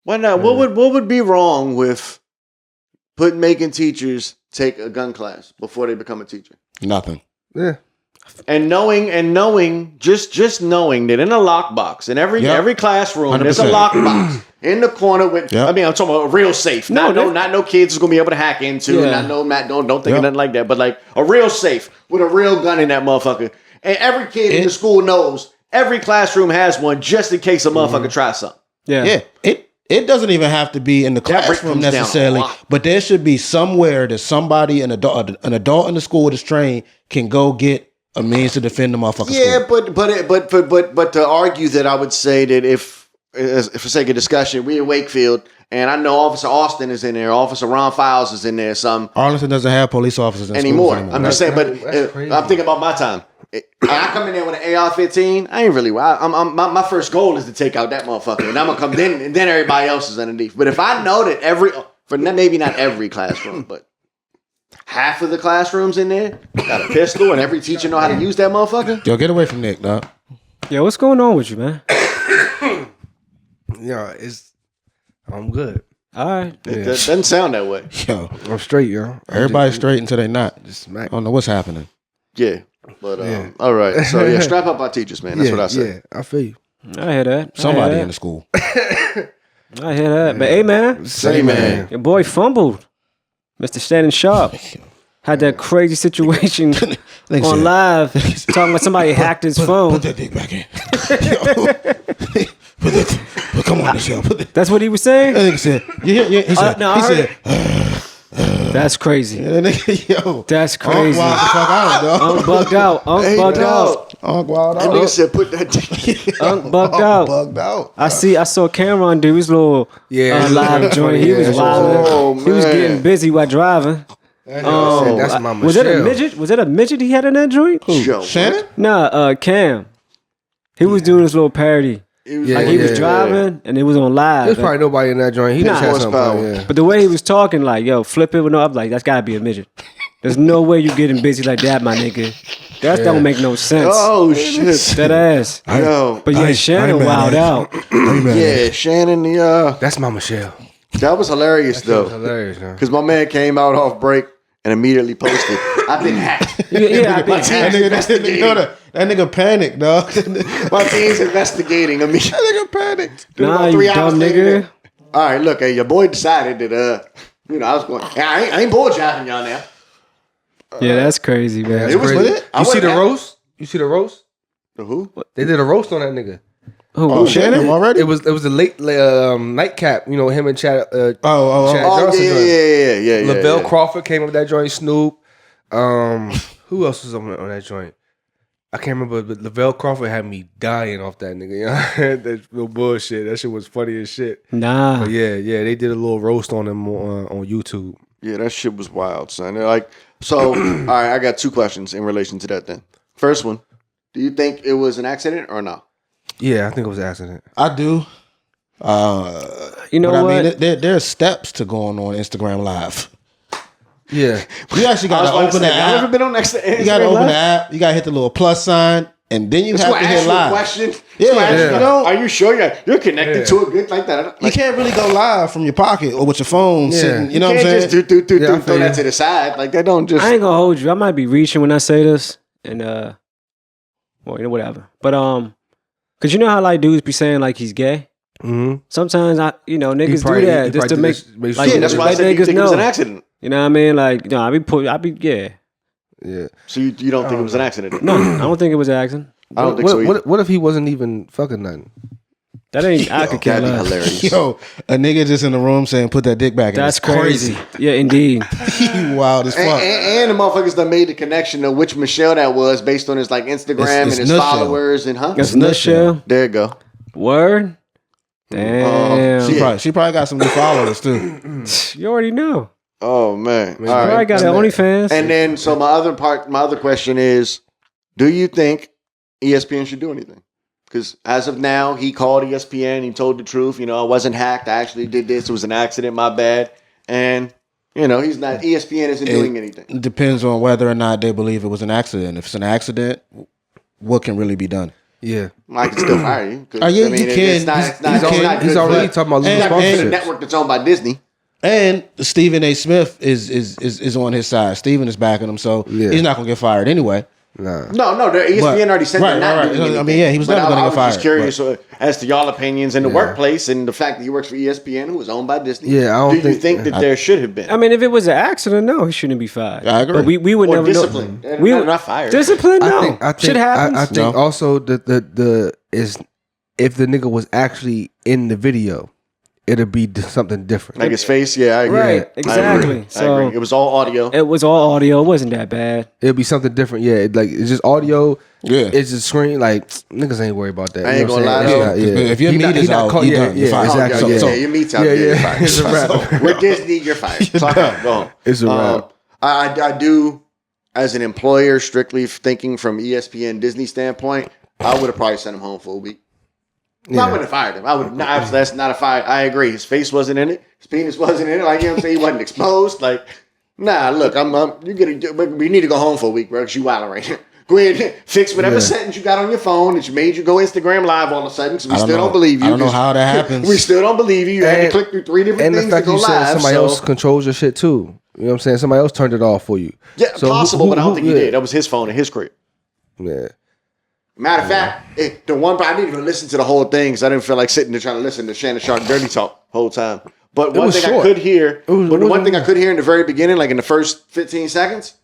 Why not? What would be wrong with making teachers take a gun class before they become a teacher? Nothing. Yeah. And knowing, just knowing that in a lockbox, in every classroom, 100%. There's a lockbox in the corner with. I mean, I'm talking about a real safe. Not no kids is gonna be able to hack into. Yeah. Don't think of nothing like that. But like a real safe with a real gun in that motherfucker. And every kid in the school knows every classroom has one just in case a motherfucker tries something. Yeah. It doesn't even have to be in the classroom necessarily, but there should be somewhere that somebody, an adult in the school that's trained, can go get a means to defend the motherfucker. Yeah, school. but to argue that, I would say that if for sake of discussion, we in Wakefield, and I know Officer Austin is in there, Officer Ron Files is in there. Arlington doesn't have police officers anymore. I'm just saying, but I'm thinking about my time. I come in there with an AR-15. I ain't really. My first goal is to take out that motherfucker, and I'm gonna come then, and then everybody else is underneath. But if I know that maybe not every classroom, but half of the classrooms in there got a pistol, and every teacher know how to use that motherfucker. Yo, get away from Nick, dog. Yo, what's going on with you, man? I'm good. All right. It doesn't sound that way. Yo, I'm straight, yo. Everybody's straight until they not. Smack. I don't know what's happening. Yeah. But all right, so strap up our teachers, man. That's what I said. Yeah, I feel you. I hear that. Somebody in the school. I hear that. But hey, man. Say, man. Your boy fumbled. Mr. Shannon Sharpe had that crazy situation on live talking about somebody hacked his phone. Put that dick back in. Come on, Michelle. That's what he was saying? I think he said, he said, that's crazy. Yo, that's crazy. Unc bugged out. Bugged out. That nigga said, put that dick in. Unc bugged out. Bugged out. I saw Cameron do his little live joint. He was wilding. He was getting busy while driving. That's my Michelle. Was it a midget? Was it a midget he had in that joint? Who? Shannon? Nah, Cam. He was doing his little parody. He was driving and it was on live. There's probably nobody in that joint. He just had something. But the way he was talking, like, yo, flip it. I'm like, that's gotta be a midget. There's no way you getting busy like that, my nigga. That don't make no sense. Oh shit, that ass. But Shannon wild out. Yeah, Shannon. That's my Michelle. That was hilarious though. Hilarious, because my man came out off break and immediately posted, "I've been hacked." I've been hacked. That nigga panicked, dog. My team's investigating. That nigga panicked. Nah, you dumb nigga. All right, look, your boy decided that I was going. I ain't bullshitting y'all now. Yeah, that's crazy, man. It was lit. You see the roast? You see the roast? The who? They did a roast on that nigga. Shannon already? It was a late nightcap. You know, him and Chad. Chad Johnson. Yeah. Lavelle Crawford came up with that joint. Snoop. Who else was on that joint? I can't remember, but Lavelle Crawford had me dying off that nigga. You know? That's real bullshit. That shit was funny as shit. Nah. But yeah, they did a little roast on him on YouTube. Yeah, that shit was wild, son. They're like, so, all right, I got 2 questions in relation to that then. First one, do you think it was an accident or no? Yeah, I think it was an accident. I do. You know what? I mean, there's steps to going on Instagram Live. Yeah. You actually got to open the app. I've never been on Instagram. You got to open the app. You got to hit the little plus sign, and then you have to hit live. Question. Yeah. You know, are you sure you're connected to it good like that? You can't really go live from your pocket or with your phone sitting. You know what I'm saying? Just throw that to the side. Like, that don't just. I ain't gonna hold you. I might be reaching when I say this, and well, you know, whatever. But cause you know how like dudes be saying like he's gay. Mm-hmm. Sometimes niggas do that just to make like that's why I said you think it was an accident. You know what I mean? Like, you know, Yeah. So you don't think it was an accident? No, I don't think it was an accident. I don't think so either. What if he wasn't even fucking nothing? That ain't. I could care That'd be less. hilarious. Yo, a nigga just in the room saying, "Put that dick back in." That's crazy. Yeah, indeed. You wild as fuck. And the motherfuckers that made the connection to which Michelle that was based on his like Instagram It's and his followers and That's Nutshell. There you go. Word. Damn. She probably got some new followers too. You already know. Oh man. All right. I got OnlyFans. And then so my other question is, do you think ESPN should do anything? Because as of now, he called ESPN. He told the truth. You know, I wasn't hacked. I actually did this. It was an accident. My bad. And you know, he's not. ESPN isn't doing anything. It depends on whether or not they believe it was an accident. If it's an accident, what can really be done? Yeah, I can still fire you. Yeah, you can. He's already talking about losing sponsorships. A network that's owned by Disney. And Stephen A. Smith is on his side. Stephen is backing him, so he's not gonna get fired anyway. No, the ESPN already said they're not doing anything. I mean, yeah, he was never gonna get fired. I was just curious as to y'all opinions in the workplace and the fact that he works for ESPN, who is owned by Disney. Yeah, do you think that there should have been? I mean, if it was an accident, no, he shouldn't be fired. I agree. But we would never discipline. know. We would not fired. Discipline, no. I think shit happens. I think also the is if the nigga was actually in the video, it'd be something different. Like his face, yeah, I agree. Right, exactly. I agree. It was all audio. It was all audio. It wasn't that bad. It'd be something different. Yeah, it's just audio. Yeah, it's just screen. Like niggas ain't worried about that. I ain't gonna lie. If your meat is out, you done. You're fired. Exactly. Yeah, your meat's out. You're fired. It's a wrap. With Disney, you're fired. Go home. It's a wrap. I do, as an employer, strictly thinking from ESPN Disney standpoint, I would have probably sent him home for a week. Yeah. I wouldn't have fired him. I would not. That's not a fire. I agree. His face wasn't in it. His penis wasn't in it. Like, you know what I'm saying? He wasn't exposed. Like, nah. Look, we need to go home for a week, bro. Because you wilding right here. Go ahead and fix whatever sentence you got on your phone that made you go Instagram Live all of a sudden. Because we still don't believe you. I don't know how that happens. We still don't believe you. You had to click through 3 different things to go live. And the fact you said somebody else controls your shit too. You know what I'm saying? Somebody else turned it off for you. Yeah, so possible, but I don't think he did. That was his phone in his crib. Yeah. Matter of fact, the one I didn't even listen to the whole thing because I didn't feel like sitting there trying to listen to Shannon Sharpe dirty talk whole time. But one thing I could hear, one thing I could hear in the very beginning, like in the first 15 seconds,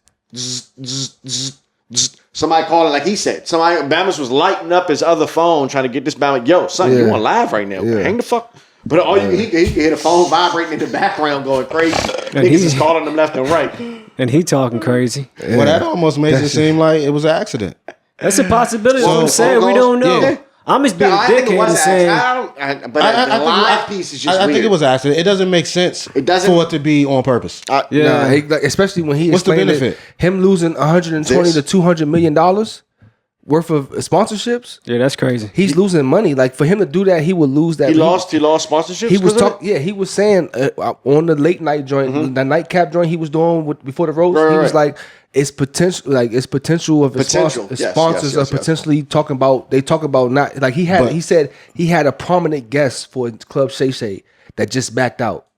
somebody calling, like he said, Bama's was lighting up his other phone trying to get this Bama. Yo, son, you on live right now? Yeah. Hang the fuck. But he could hear the phone vibrating in the background going crazy. Niggas is calling them left and right. And he talking crazy. Yeah. Well, that almost makes it seem like it was an accident. That's a possibility. What I'm saying, we don't know. Yeah. I'm just being a dickhead and saying. But the live piece is just weird. I think it was an accident. It doesn't make sense for it to be on purpose. Especially when he what's the benefit? Him losing $120 to $200 million worth of sponsorships. Yeah, that's crazy. He's losing money. Like for him to do that, he would lose that. He lost sponsorships. He was talking. Yeah, he was saying on the late night joint, the nightcap joint he was doing before the roast. He was like, it's potential. Like it's potential of his sponsors are potentially talking about. They talk about not like he had. He said he had a prominent guest for Club Shay Shay that just backed out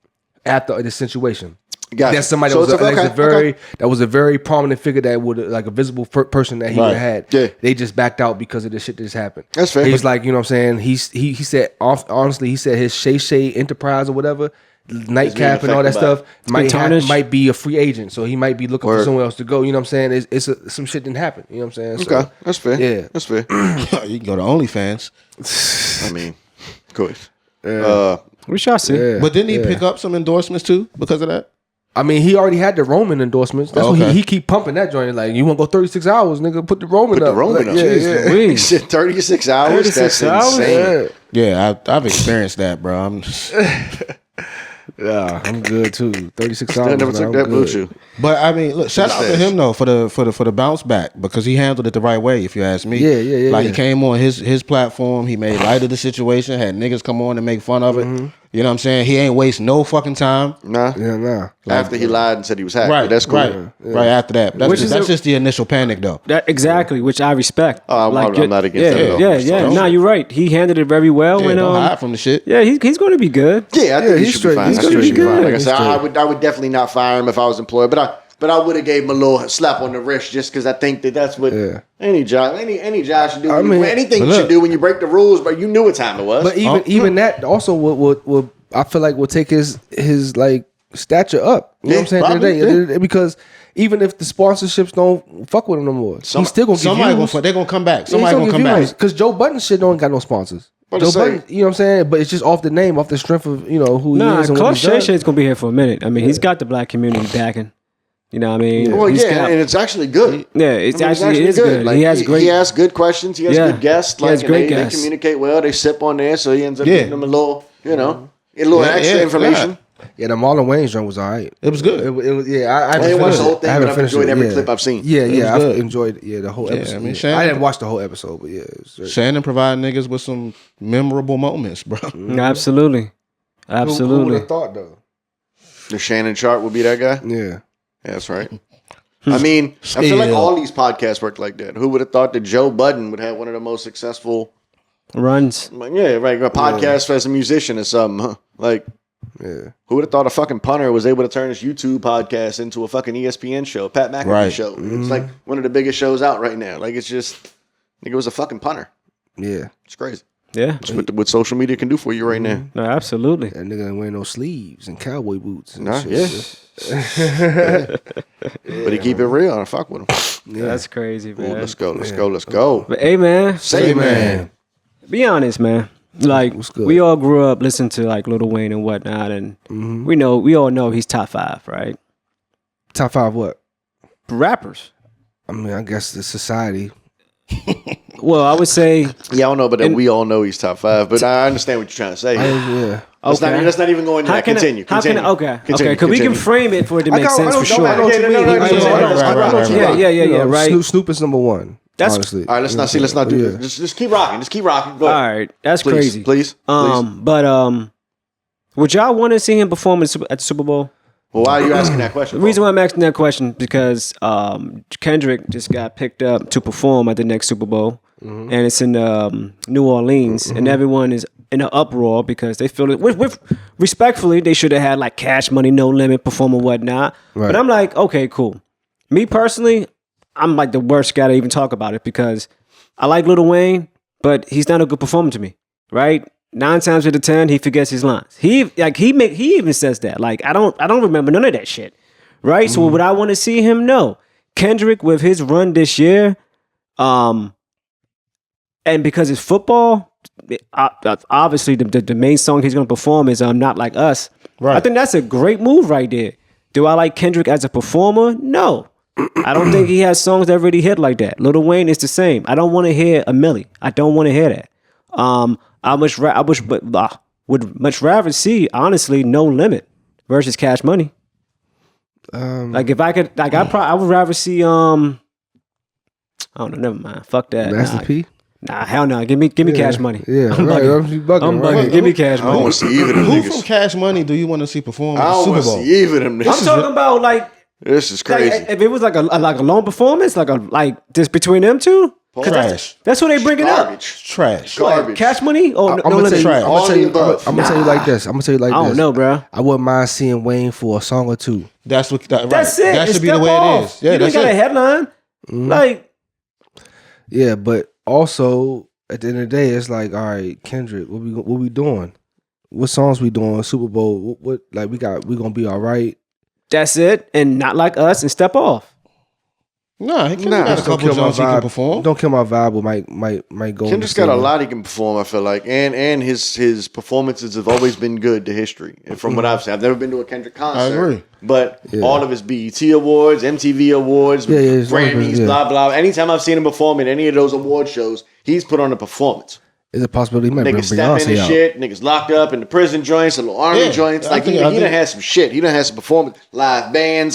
after the situation. Gotcha. That's somebody that was a very prominent figure that would like a visible person that he would have had. Yeah. They just backed out because of the shit that just happened. That's fair. He's like, you know what I'm saying? He said honestly, he said his Shay Shay Enterprise or whatever, nightcap and all that stuff might be a free agent. So he might be looking for somewhere else to go. You know what I'm saying? Some shit didn't happen. You know what I'm saying? Okay. That's fair. Yeah. That's fair. You can go to OnlyFans. I mean, of course. We shall see. Yeah, But didn't he pick up some endorsements too because of that? I mean, he already had the Roman endorsements. That's what he keep pumping that joint. Like, you want to go 36 hours, nigga? Put the Roman up. The Roman up. Yeah. He said 36 hours. 36 That's hours? insane. Yeah, I've experienced that, bro. I'm good too. 36 hours. I never took that blue chew. But I mean, look, shout out to him though for the bounce back because he handled it the right way. If you ask me, Yeah. Like he came on his platform, he made light of the situation, had niggas come on and make fun of it. You know what I'm saying? He ain't waste no fucking time. Nah. Yeah. After he lied and said he was happy. Right, That's cool. Right after that. That's just the initial panic though. Exactly, which I respect. I'm not against that at all. Yeah. No, you're right. He handled it very well. Yeah, And don't hide from the shit. yeah, he's going to be good. Yeah, I think he should be fine. He's I think gonna he be should be fine. good. Like I said, He's I would definitely not fire him if I was employed, but I would have gave him a little slap on the wrist just because I think that's what any job should do. Anything you should do when you break the rules, but you knew what time it was. But even that also would I feel like will take his like stature up. You know what I'm saying? Probably, At the end of the day, because even if the sponsorships don't fuck with him no more, he's still gonna get views. They're gonna come back. Somebody gonna come back because Joe Budden shit don't got no sponsors. Joe Budden, you know what I'm saying? But it's just off the name, off the strength of who he is. And Club Shay Shay's going to be here for a minute. I mean, he's got the black community backing. You know what I mean? Well, and it's actually good. Yeah, it is good. Like, he has great. He asks good questions. He has good guests. Like, great they guests. communicate well. They sip on there, so he ends up giving them a little, a little extra information. Yeah, the Marlon Wayne's joint was all right. It was good. It was I didn't watch the whole thing, but I've enjoyed every clip I've seen. Yeah, I've enjoyed the whole episode. I mean, I didn't watch the whole episode, but Shannon provided niggas with some memorable moments, bro. Absolutely. Who would have thought though? The Shannon Sharpe would be that guy? Yeah, that's right. I mean, I feel like all these podcasts work like that. Who would have thought that Joe Budden would have one of the most successful runs? Yeah, right. A podcast as a musician or something. Huh? Like, who would have thought a fucking punter was able to turn his YouTube podcast into a fucking ESPN show, Pat McAfee show? It's like one of the biggest shows out right now. Like, it's just, it was a fucking punter. Yeah, it's crazy. Yeah, it's what social media can do for you right now. No, absolutely. That nigga ain't wearing no sleeves and cowboy boots. And but he keep it real and fuck with him. Yeah, that's crazy, man. Ooh, let's go. But hey, man, say man. Be honest, man. Like, we all grew up listening to like Lil Wayne and whatnot, and we all know he's top 5, right? Top 5 what? Rappers. I mean, I guess the society. Well, I would say, I don't know, but we all know he's top 5. But I understand what you're trying to say. Let's not even go into that. Continue. Okay. Because we can frame it for it to make sense for sure. Yeah. Right. Snoop is number 1. That's honestly. All right. Let's not do this. Just keep rocking. Go ahead. All right. That's crazy. Please. But would y'all want to see him perform at the Super Bowl? Well, why are you asking that question? The reason why I'm asking that question because Kendrick just got picked up to perform at the next Super Bowl, and it's in New Orleans, and everyone is in an uproar because they feel it. With respectfully, they should have had like Cash Money, No Limit, perform or whatnot. Right. But I'm like, okay, cool. Me personally, I'm like the worst guy to even talk about it because I like Lil Wayne, but he's not a good performer to me, right? 9 times out of 10, he forgets his lines. He even says that. Like, I don't remember none of that shit. Right? So would I want to see him? No. Kendrick with his run this year, and because it's football, obviously the main song he's gonna perform is Not Like Us. Right. I think that's a great move right there. Do I like Kendrick as a performer? No. I don't think he has songs that really hit like that. Lil Wayne is the same. I don't want to hear a Millie. I don't want to hear that. I would much rather see, honestly, No Limit versus Cash Money. Like if I could, like I would rather see I don't know, never mind. Fuck that. Master P. Nah, hell no. Give me Cash Money. Yeah, I'm bugging. Give me Cash Money. I don't want to see either of them Who niggas. from Cash Money do you want to see perform? I don't want to see either of them niggas. I'm talking about like. This is crazy. Like, if it was like a lone performance, like just between them two. Trash. That's what they bringing up. Trash. Garbage. Cash Money or I'm gonna tell you like this. I don't know, bro. I wouldn't mind seeing Wayne for a song or two. That's what. Right. That's it. That should be the way it is. Yeah, you that's got it. a headline. Like, yeah, but also at the end of the day, it's like, all right, Kendrick, what we doing? What songs we doing? Super Bowl? What like we gonna be all right? that's it, and Not Like Us, and Step Off. Nah, he got a couple jumps he can perform. Don't kill my vibe, but might go. Kendrick's got a lot he can perform, I feel like. And his performances have always been good to history. And from what I've seen, I've never been to a Kendrick concert. I agree. But all of his BET Awards, MTV Awards, Grammys, blah, blah. Anytime I've seen him perform in any of those award shows, he's put on a performance. Is it possible he might bring Niggas step in and shit. Niggas locked up in the prison joints, the little army joints. Like, he done had some shit. He done had some performance, live bands.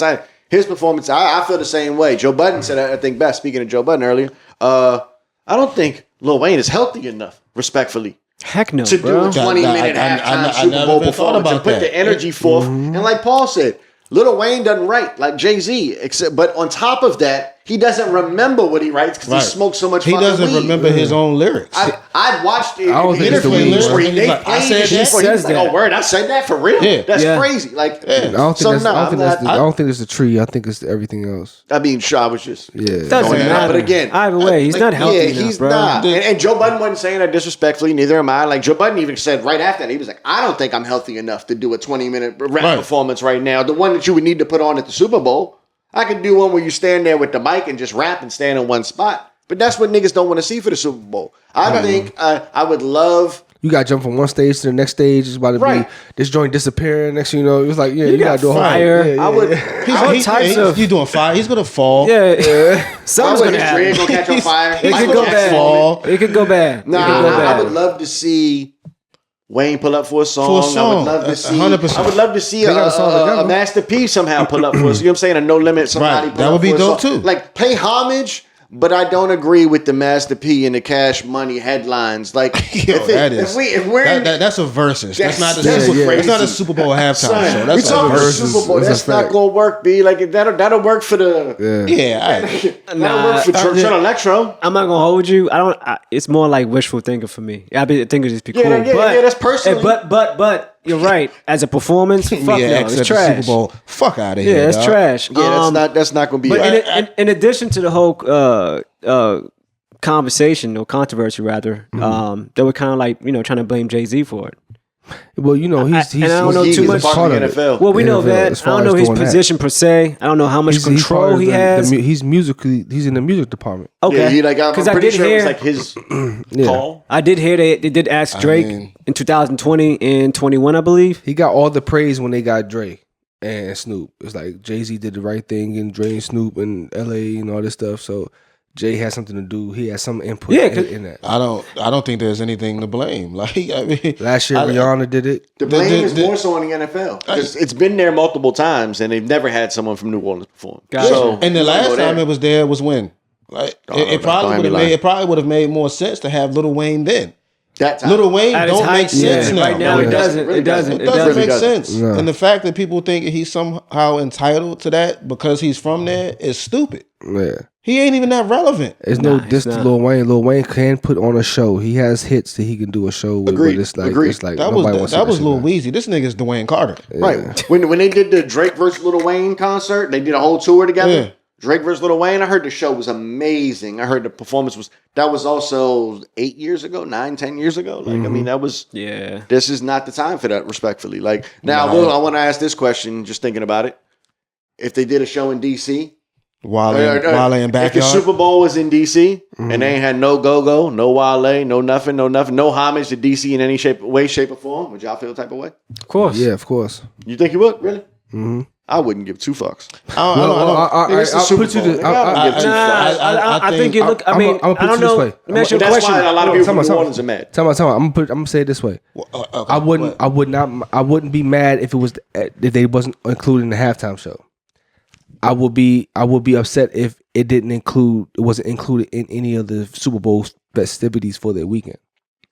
His performance, I feel the same way. Joe Budden said, I think best, speaking of Joe Budden earlier, I don't think Lil Wayne is healthy enough, respectfully. Heck no, to do a 20-minute halftime Super Bowl performance and put the energy forth. And like Paul said, Lil Wayne doesn't write like Jay-Z, but on top of that, he doesn't remember what he writes because he smokes so much fucking weed. He doesn't remember his own lyrics. I watched it. I don't think it's the weed. I said that. Oh, word! I said that for real. Yeah. That's crazy. Like, I don't think it's the tree. I think it's everything else. I mean, I was just doesn't matter. But again, either way, he's not healthy enough, he's bro. not. And Joe Budden wasn't saying that disrespectfully. Neither am I. Like Joe Budden even said right after that, he was like, "I don't think I'm healthy enough to do a 20-minute rap performance right now. The one that you would need to put on at the Super Bowl." I could do one where you stand there with the mic and just rap and stand in one spot. But that's what niggas don't want to see for the Super Bowl. I think I would love... You got to jump from one stage to the next stage. It's about to be this joint disappearing. Next thing you know, it was like, you got to do fire. I would... He's doing fire. He's going to fall. Something's going to happen. His dread going to catch on fire. It could go bad. It could go bad. I would love to see... Wayne pull up for a song. I would love to see. 100%. I would love to see a Master P somehow pull up for us. You know what I'm saying? A No Limit somebody. Pull that up would be for dope too. Like pay homage, but I don't agree with the Master P and the Cash Money headlines. Like that's a versus. That's not a Super Bowl halftime show. That's a versus. Super Bowl. That's not gonna work. B like that'll work for the that'll work for Church on Electro. I'm not gonna hold you. It's more like wishful thinking for me. I think it just be cool. Yeah, that's personal. But you're right. As a performance, fuck no, it's trash. Super Bowl, fuck out of here. Yeah, it's trash. Yeah, that's not gonna be. But in addition to the whole conversation or controversy, rather, they were kind of like trying to blame Jay-Z for it. Well, he's I don't know too much part of the NFL. Well, we know that. I don't know his position per se. I don't know how much control he has. He's musically. He's in the music department. Okay, because I'm pretty sure it was like his call. I did hear they did ask Drake in 2020 and 21, I believe. He got all the praise when they got Drake and Snoop. It's like Jay-Z did the right thing and Dre and Snoop and LA and all this stuff. So Jay has something to do. He has some input in that. I don't think there's anything to blame. Like last year, Rihanna did it. The blame is more so on the NFL because it's been there multiple times and they've never had someone from New Orleans perform. So, and the last time it was there was when? Like it probably would have made more sense to have Lil Wayne then. Lil Wayne don't make sense now. Right now, it doesn't. It doesn't make sense. No. And the fact that people think he's somehow entitled to that because he's from there is stupid. Yeah. He ain't even that relevant. There's no diss to Lil Wayne. Lil Wayne can put on a show. He has hits that he can do a show with. Agreed. It's like that was Lil Weezy. This nigga's Dwayne Carter. Yeah. Right. When they did the Drake versus Lil Wayne concert, they did a whole tour together. Yeah. Drake versus Lil Wayne, I heard the show was amazing. I heard the performance that was also 8 years ago, 9-10 years ago. Like, I mean, that was, this is not the time for that, respectfully. Like, now, I want to ask this question, just thinking about it. If they did a show in D.C., Wale and Backyard. If the Super Bowl was in D.C. and they ain't had no go-go, no Wale, no nothing, no homage to D.C. in any way, shape, or form, would y'all feel the type of way? Of course. Yeah, of course. You think you would? Really? Mm-hmm. I wouldn't give two fucks. I think you look. I mean, I don't know. Let me ask you a question. That's why a lot of people from New Orleans are mad. Tell me. I'm gonna say it this way. I wouldn't be mad if they wasn't included in the halftime show. I would be upset if it wasn't included in any of the Super Bowl festivities for their weekend.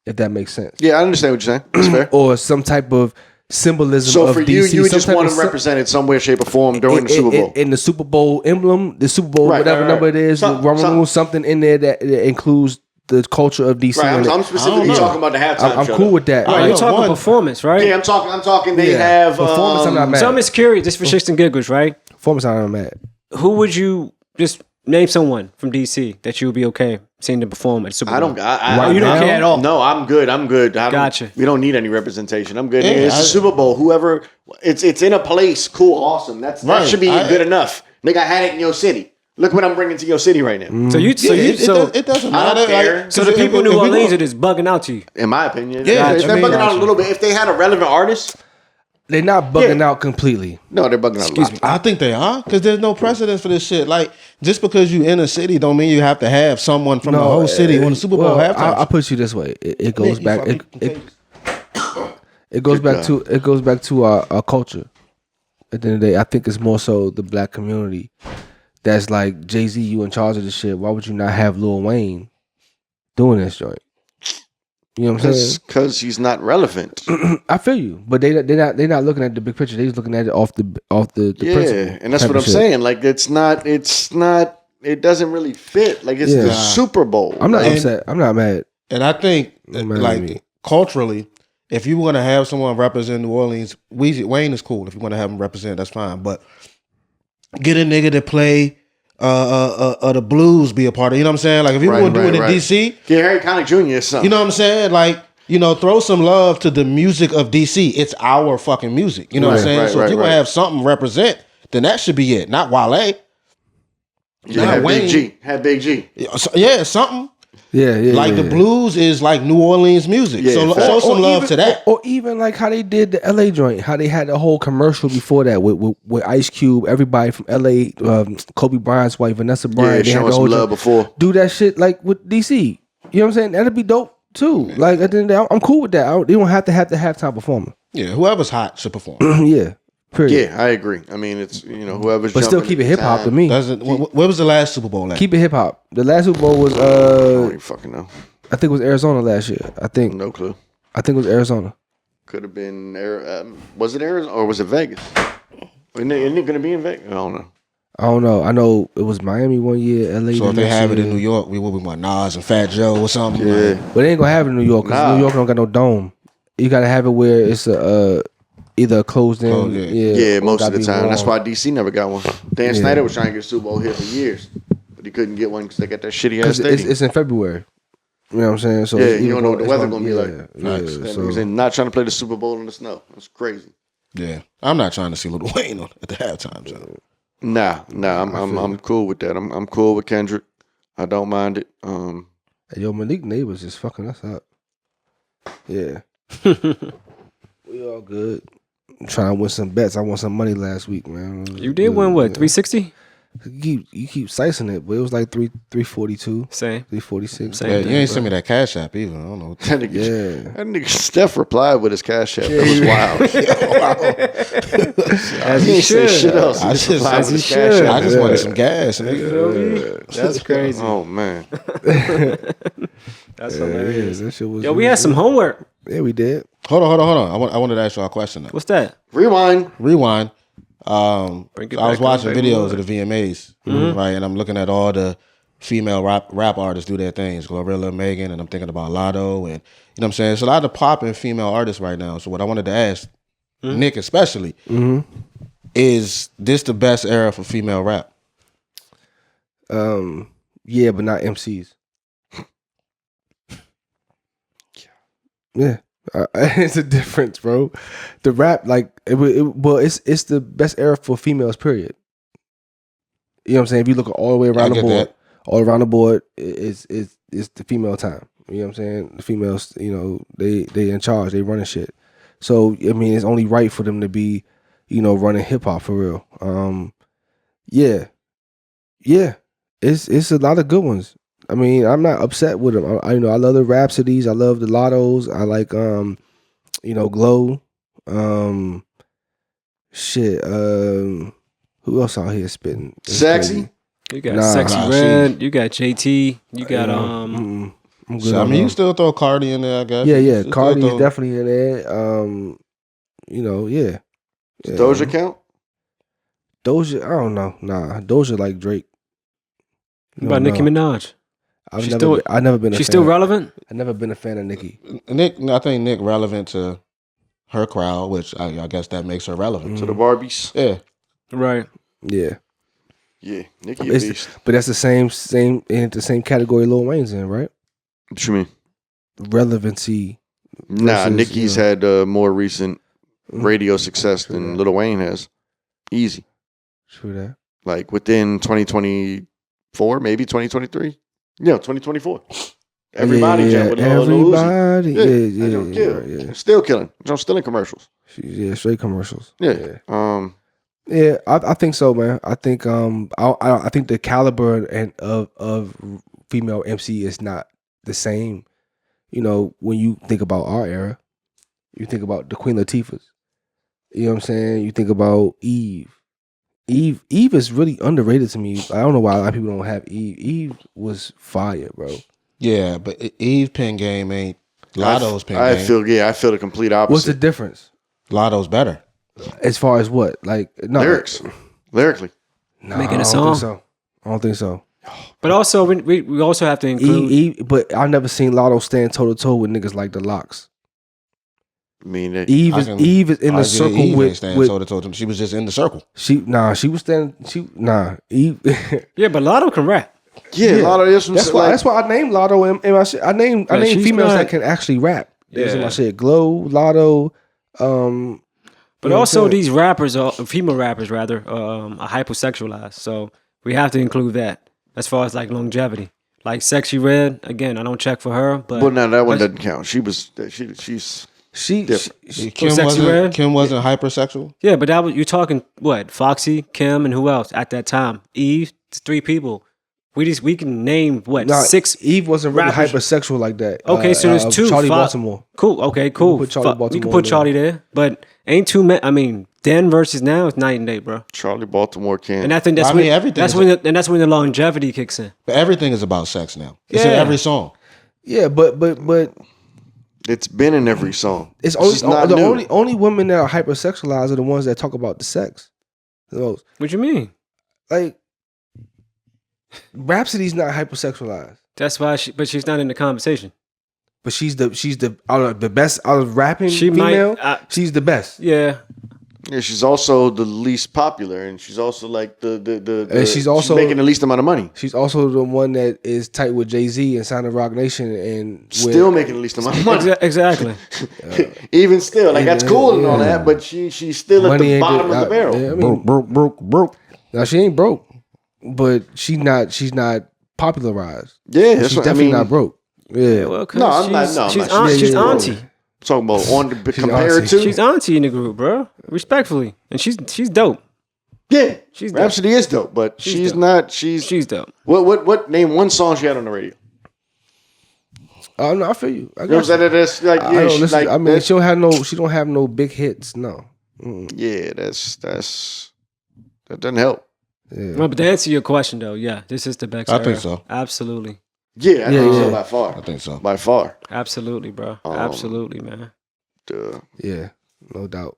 If that makes sense. Yeah, I understand what you're saying. That's fair. Or some type of symbolism. So for DC, you would just want them represented some way, shape, or form during the Super Bowl. In the Super Bowl emblem, the Super Bowl, whatever number it is, something in there that includes the culture of DC. Right, I'm specifically talking about the halftime I'm show. cool with that. Right, you're talking performance, right? Yeah, I'm talking. They have performance. I'm not mad. So I'm just curious, just for shits and giggles, right? Performance, I'm not mad. Who would you just name someone from DC that you would be okay seeing them perform at Super Bowl? You don't care at all. No, I'm good. Gotcha. We don't need any representation. I'm good. It's the Super Bowl. Whoever, it's in a place. Cool, awesome. That should be good enough. Nigga, I had it in your city. Look what I'm bringing to your city right now. It doesn't matter. I don't care. So the people in New Orleans are just bugging out to you. In my opinion, Yeah, they're bugging out a little bit. If they had a relevant artist, they're not bugging out completely. No, they're bugging out. Excuse me. I think they are because there's no precedence for this shit. Like just because you in a city, don't mean you have to have someone from the whole city on the Super Bowl halftime. I'll put you this way. It goes back. It goes back to our culture. At the end of the day, I think it's more so the black community that's like, Jay-Z, you in charge of this shit. Why would you not have Lil Wayne doing this joint? You know what I'm saying? Because he's not relevant. I feel you, but they're not looking at the big picture. They're just looking at it off the principle. And that's what I'm saying. Like it's not. It doesn't really fit. Like it's the Super Bowl. I'm not upset. I'm not mad. And I think like culturally, if you want to have someone represent New Orleans, Wayne is cool. If you want to have him represent, that's fine. But get a nigga to play the blues, be a part of. You know what I'm saying? Like if you want to do it in DC, get Harry Connick Jr. or something. You know what I'm saying? Like throw some love to the music of DC. It's our fucking music. You know what I'm saying? So if you want to have something represent, then that should be it. Not Wale. Yeah, have Big G. Have Big G. Yeah, something. Yeah. Like the blues is like New Orleans music. Yeah, so show some love to that. Or even like how they did the LA joint, how they had the whole commercial before that with Ice Cube, everybody from LA, Kobe Bryant's wife, Vanessa Bryant. Yeah, showing some love before. Do that shit like with DC. You know what I'm saying? That'd be dope too. Like at the end of the day, I'm cool with that. They don't have to have the halftime performer. Yeah, whoever's hot should perform. Yeah. Period. Yeah, I agree. I mean, it's whoever's. But still keep it hip hop to me. Where was the last Super Bowl at? Keep it hip hop. The last Super Bowl was I don't even fucking know. I think it was Arizona last year. I think. No clue. I think it was Arizona. Could have been was it Arizona or was it Vegas? Isn't it going to be in Vegas? I don't know. I know it was Miami one year, LA. So if they have it in New York, we will be more Nas and Fat Joe or something. Yeah. But they ain't gonna have it in New York because New York don't got no dome. You gotta have it where it's either closed in. Yeah, most of the time. That's why DC never got one. Dan Snyder was trying to get a Super Bowl here for years, but he couldn't get one because they got that shitty ass stadium. It's in February. You know what I'm saying? So you don't know what the weather gonna be like. Yeah, so they're not trying to play the Super Bowl in the snow. That's crazy. Yeah, I'm not trying to see Lil Wayne at the halftime show. Nah, I'm cool with that. I'm cool with Kendrick. I don't mind it. Hey, yo, Malik Neighbors is fucking us up. Yeah, we all good. I'm trying to win some bets. I won some money last week, man. You did win what? 360. You keep slicing it, but it was like 342. Same. 346. Yeah, you ain't send me that Cash App either. I don't know. That nigga Steph replied with his Cash App. That was wild. As he should. Say shit else. I just wanted some gas, nigga. That's crazy. Oh man. That's hilarious. That shit was. Yo, we had some homework. Yeah, we did. Hold on. I wanted to ask y'all a question. Though. What's that? Rewind. I was watching videos of the VMAs, right? And I'm looking at all the female rap artists do their things, Glorilla, Megan, and I'm thinking about Lotto, and you know what I'm saying? It's a lot of popping female artists right now. So what I wanted to ask, Nick especially, is this the best era for female rap? Yeah, but not MCs. Yeah. It's a difference, bro. The rap, like, it's the best era for females, period. You know what I'm saying? If you look all the way around the board, it's the female time. You know what I'm saying? The females, they in charge, they running shit. So I mean, it's only right for them to be, running hip hop for real. Yeah. It's a lot of good ones. I mean, I'm not upset with them. I love the Rhapsodies. I love the Lottos. I like, Glow. Who else out here spitting? Sexy. You got Sexy Red. You got JT. You got I'm good. So, I mean, you still throw Cardi in there, I guess. Yeah. Cardi is definitely in there. Yeah. Doja count? Doja, I don't know. Nah, Doja like Drake. What about Nicki Minaj? I've never been a fan. She's still relevant? I've never been a fan of Nicki. I think Nick relevant to her crowd, which I guess that makes her relevant. To the Barbies? Yeah. Right. Yeah. Yeah. Nicki a beast. But that's the same category Lil Wayne's in, right? What you mean? Relevancy. Nah, Nicki's had more recent radio success than Lil Wayne has. Easy. True that. Like within 2022, 2024, maybe 2023. Yeah, 2024. Everybody jumped with Lil Uzi. Yeah. Still killing. Still in commercials. Straight commercials. Yeah. I think so, man. I think I think the caliber and of female MC is not the same. You know, when you think about our era, you think about the Queen Latifahs. You know what I'm saying? You think about Eve. Eve is really underrated to me. I don't know why a lot of people don't have Eve. Eve was fire, bro. Yeah, but Eve's pen game ain't Lotto's pen game. I feel the complete opposite. What's the difference? Lotto's better. As far as what? Like lyrically. No, making a song. I don't think so. But also, we also have to include. Eve, but I've never seen Lotto stand toe to toe with niggas like the Locks. I mean, Eve is in the circle Eve with. toe to toe. She was just in the circle. She was standing. Eve. Yeah, but Lotto can rap. Yeah, Lotto is some that's why I named Lotto in my shit. I named females that can actually rap. Yeah, in my shit. Glow, Lotto. But also, these rappers, female rappers rather, are hypersexualized. So we have to include that as far as like longevity. Like Sexy Red, again, I don't check for her, but no, that one doesn't count. She's different. Kim wasn't hypersexual. Yeah, but that was you're talking what? Foxy, Kim, and who else at that time? Eve, 3 people. We can name what 6. Eve wasn't really hypersexual like that. Okay, so there's 2. Charlie Baltimore. Cool. Okay, cool. We can put Charlie there, but ain't too many. I mean, then versus now is night and day, bro. Charlie Baltimore can. And I think that's when the longevity kicks in. But everything is about sex now. It's in every song. Yeah, but it's been in every song. It's only women that are hypersexualized are the ones that talk about the sex. What you mean? Like, Rhapsody's not hypersexualized. That's why she's not in the conversation. But she's the out of the best out of rapping female. She's the best. Yeah. Yeah, she's also the least popular, and she's also like the she's also making the least amount of money. She's also the one that is tight with Jay-Z and signed to Rock Nation and still making the least amount of money. Exactly. Even still, like that's cool and all that, but she's still at the bottom of the barrel. Yeah, I mean, broke. Now she ain't broke, but she's not popularized. Yeah, she's definitely not broke. Yeah, well, she's auntie. Talking about compared to she's auntie in the group, bro. Respectfully, and she's dope. Yeah, she's Rhapsody is dope, but she's not. She's dope. What? Name one song she had on the radio. No, I feel you. You know what I'm saying? That's like I don't listen. I mean, she don't have no big hits. No. Yeah, that doesn't help. Yeah. Well, but to answer your question though, yeah, this is the best. I think so. Absolutely. Yeah, I think so by far. I think so. By far. Absolutely, bro. Absolutely, man. Yeah, no doubt.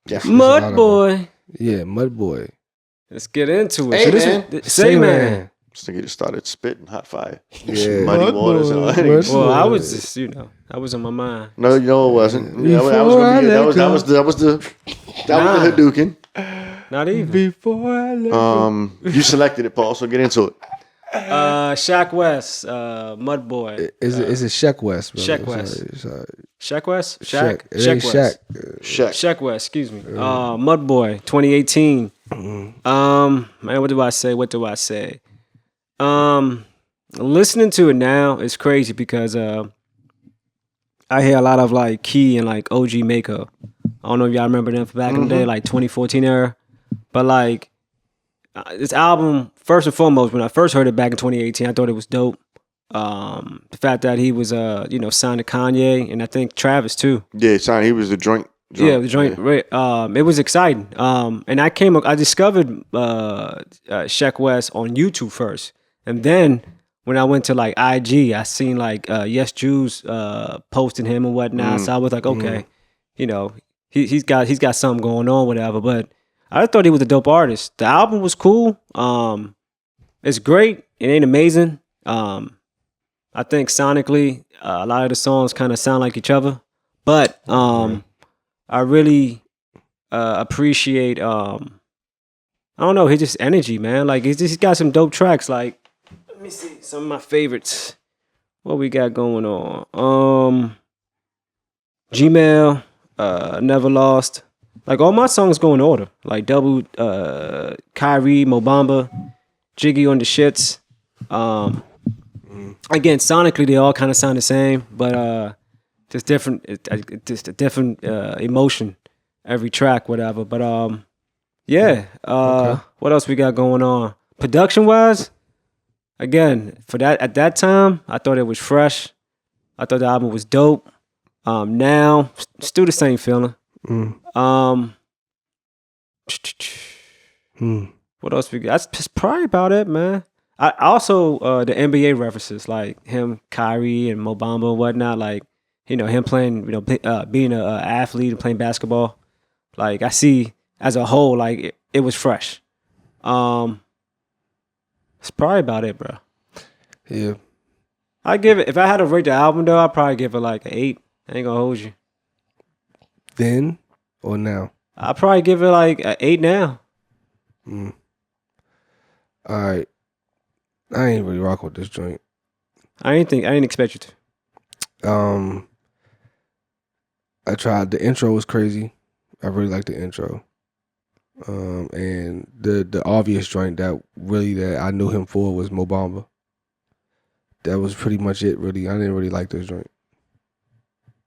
Yeah. Mud Boy. Yeah, Mud Boy. Let's get into it. Hey, so man. Say man. This nigga just started spitting hot fire. Yeah. Muddy waters and all that. Well, I was just, that was on my mind. No, it wasn't. That was the Hadouken. Not even. Before I let you selected it, Paul, so get into it. Shek Wess, Mud Boy. Is it Shek Wess, bro? Shek Wess. Shek Wess? Shek Wess. Shek Wess, excuse me. Mud Boy, 2018. Man, what do I say? Listening to it now is crazy because I hear a lot of like Key and like OG Makeup. I don't know if y'all remember them from back in the day, like 2014 era. But like this album, first and foremost, when I first heard it back in 2018, I thought it was dope. The fact that he was signed to Kanye and I think Travis too. Yeah, signed. He was the joint. Yeah, the joint. Yeah. It was exciting. And I discovered Shek Wess on YouTube first, and then when I went to like IG, I seen like Yes Jews posting him and whatnot. So I was like, okay, he's got something going on, whatever. But I thought he was a dope artist. The album was cool. It's great. It ain't amazing. I think sonically, a lot of the songs kind of sound like each other. But I really appreciate, I don't know, his just energy, man. Like, he's got some dope tracks. Like, let me see some of my favorites. What we got going on? Gmail, Never Lost. Like, all my songs go in order. Like, Double, Kyrie, Mo Bamba. Jiggy on the shits. Again, sonically they all kind of sound the same, but just different. Just a different emotion every track, whatever. But yeah. What else we got going on? Production wise, again, for that at that time, I thought it was fresh. I thought the album was dope. Now, still the same feeling. What else we got? That's probably about it, man. I also the NBA references, like him, Kyrie, and Mo Bamba and whatnot. Like, you know, him playing, you know, being an athlete and playing basketball. Like, I see as a whole, like it was fresh. It's probably about it, bro. Yeah. I give it, if I had to rate the album though, I'd probably give it like an 8. I ain't gonna hold you. Then or now? I'd probably give it like an 8 now. All right. I ain't really rock with this joint. I didn't expect you to. I tried. The intro was crazy. I really liked the intro. And the obvious joint that I knew him for was Mo Bamba. That was pretty much it, really. I didn't really like this joint.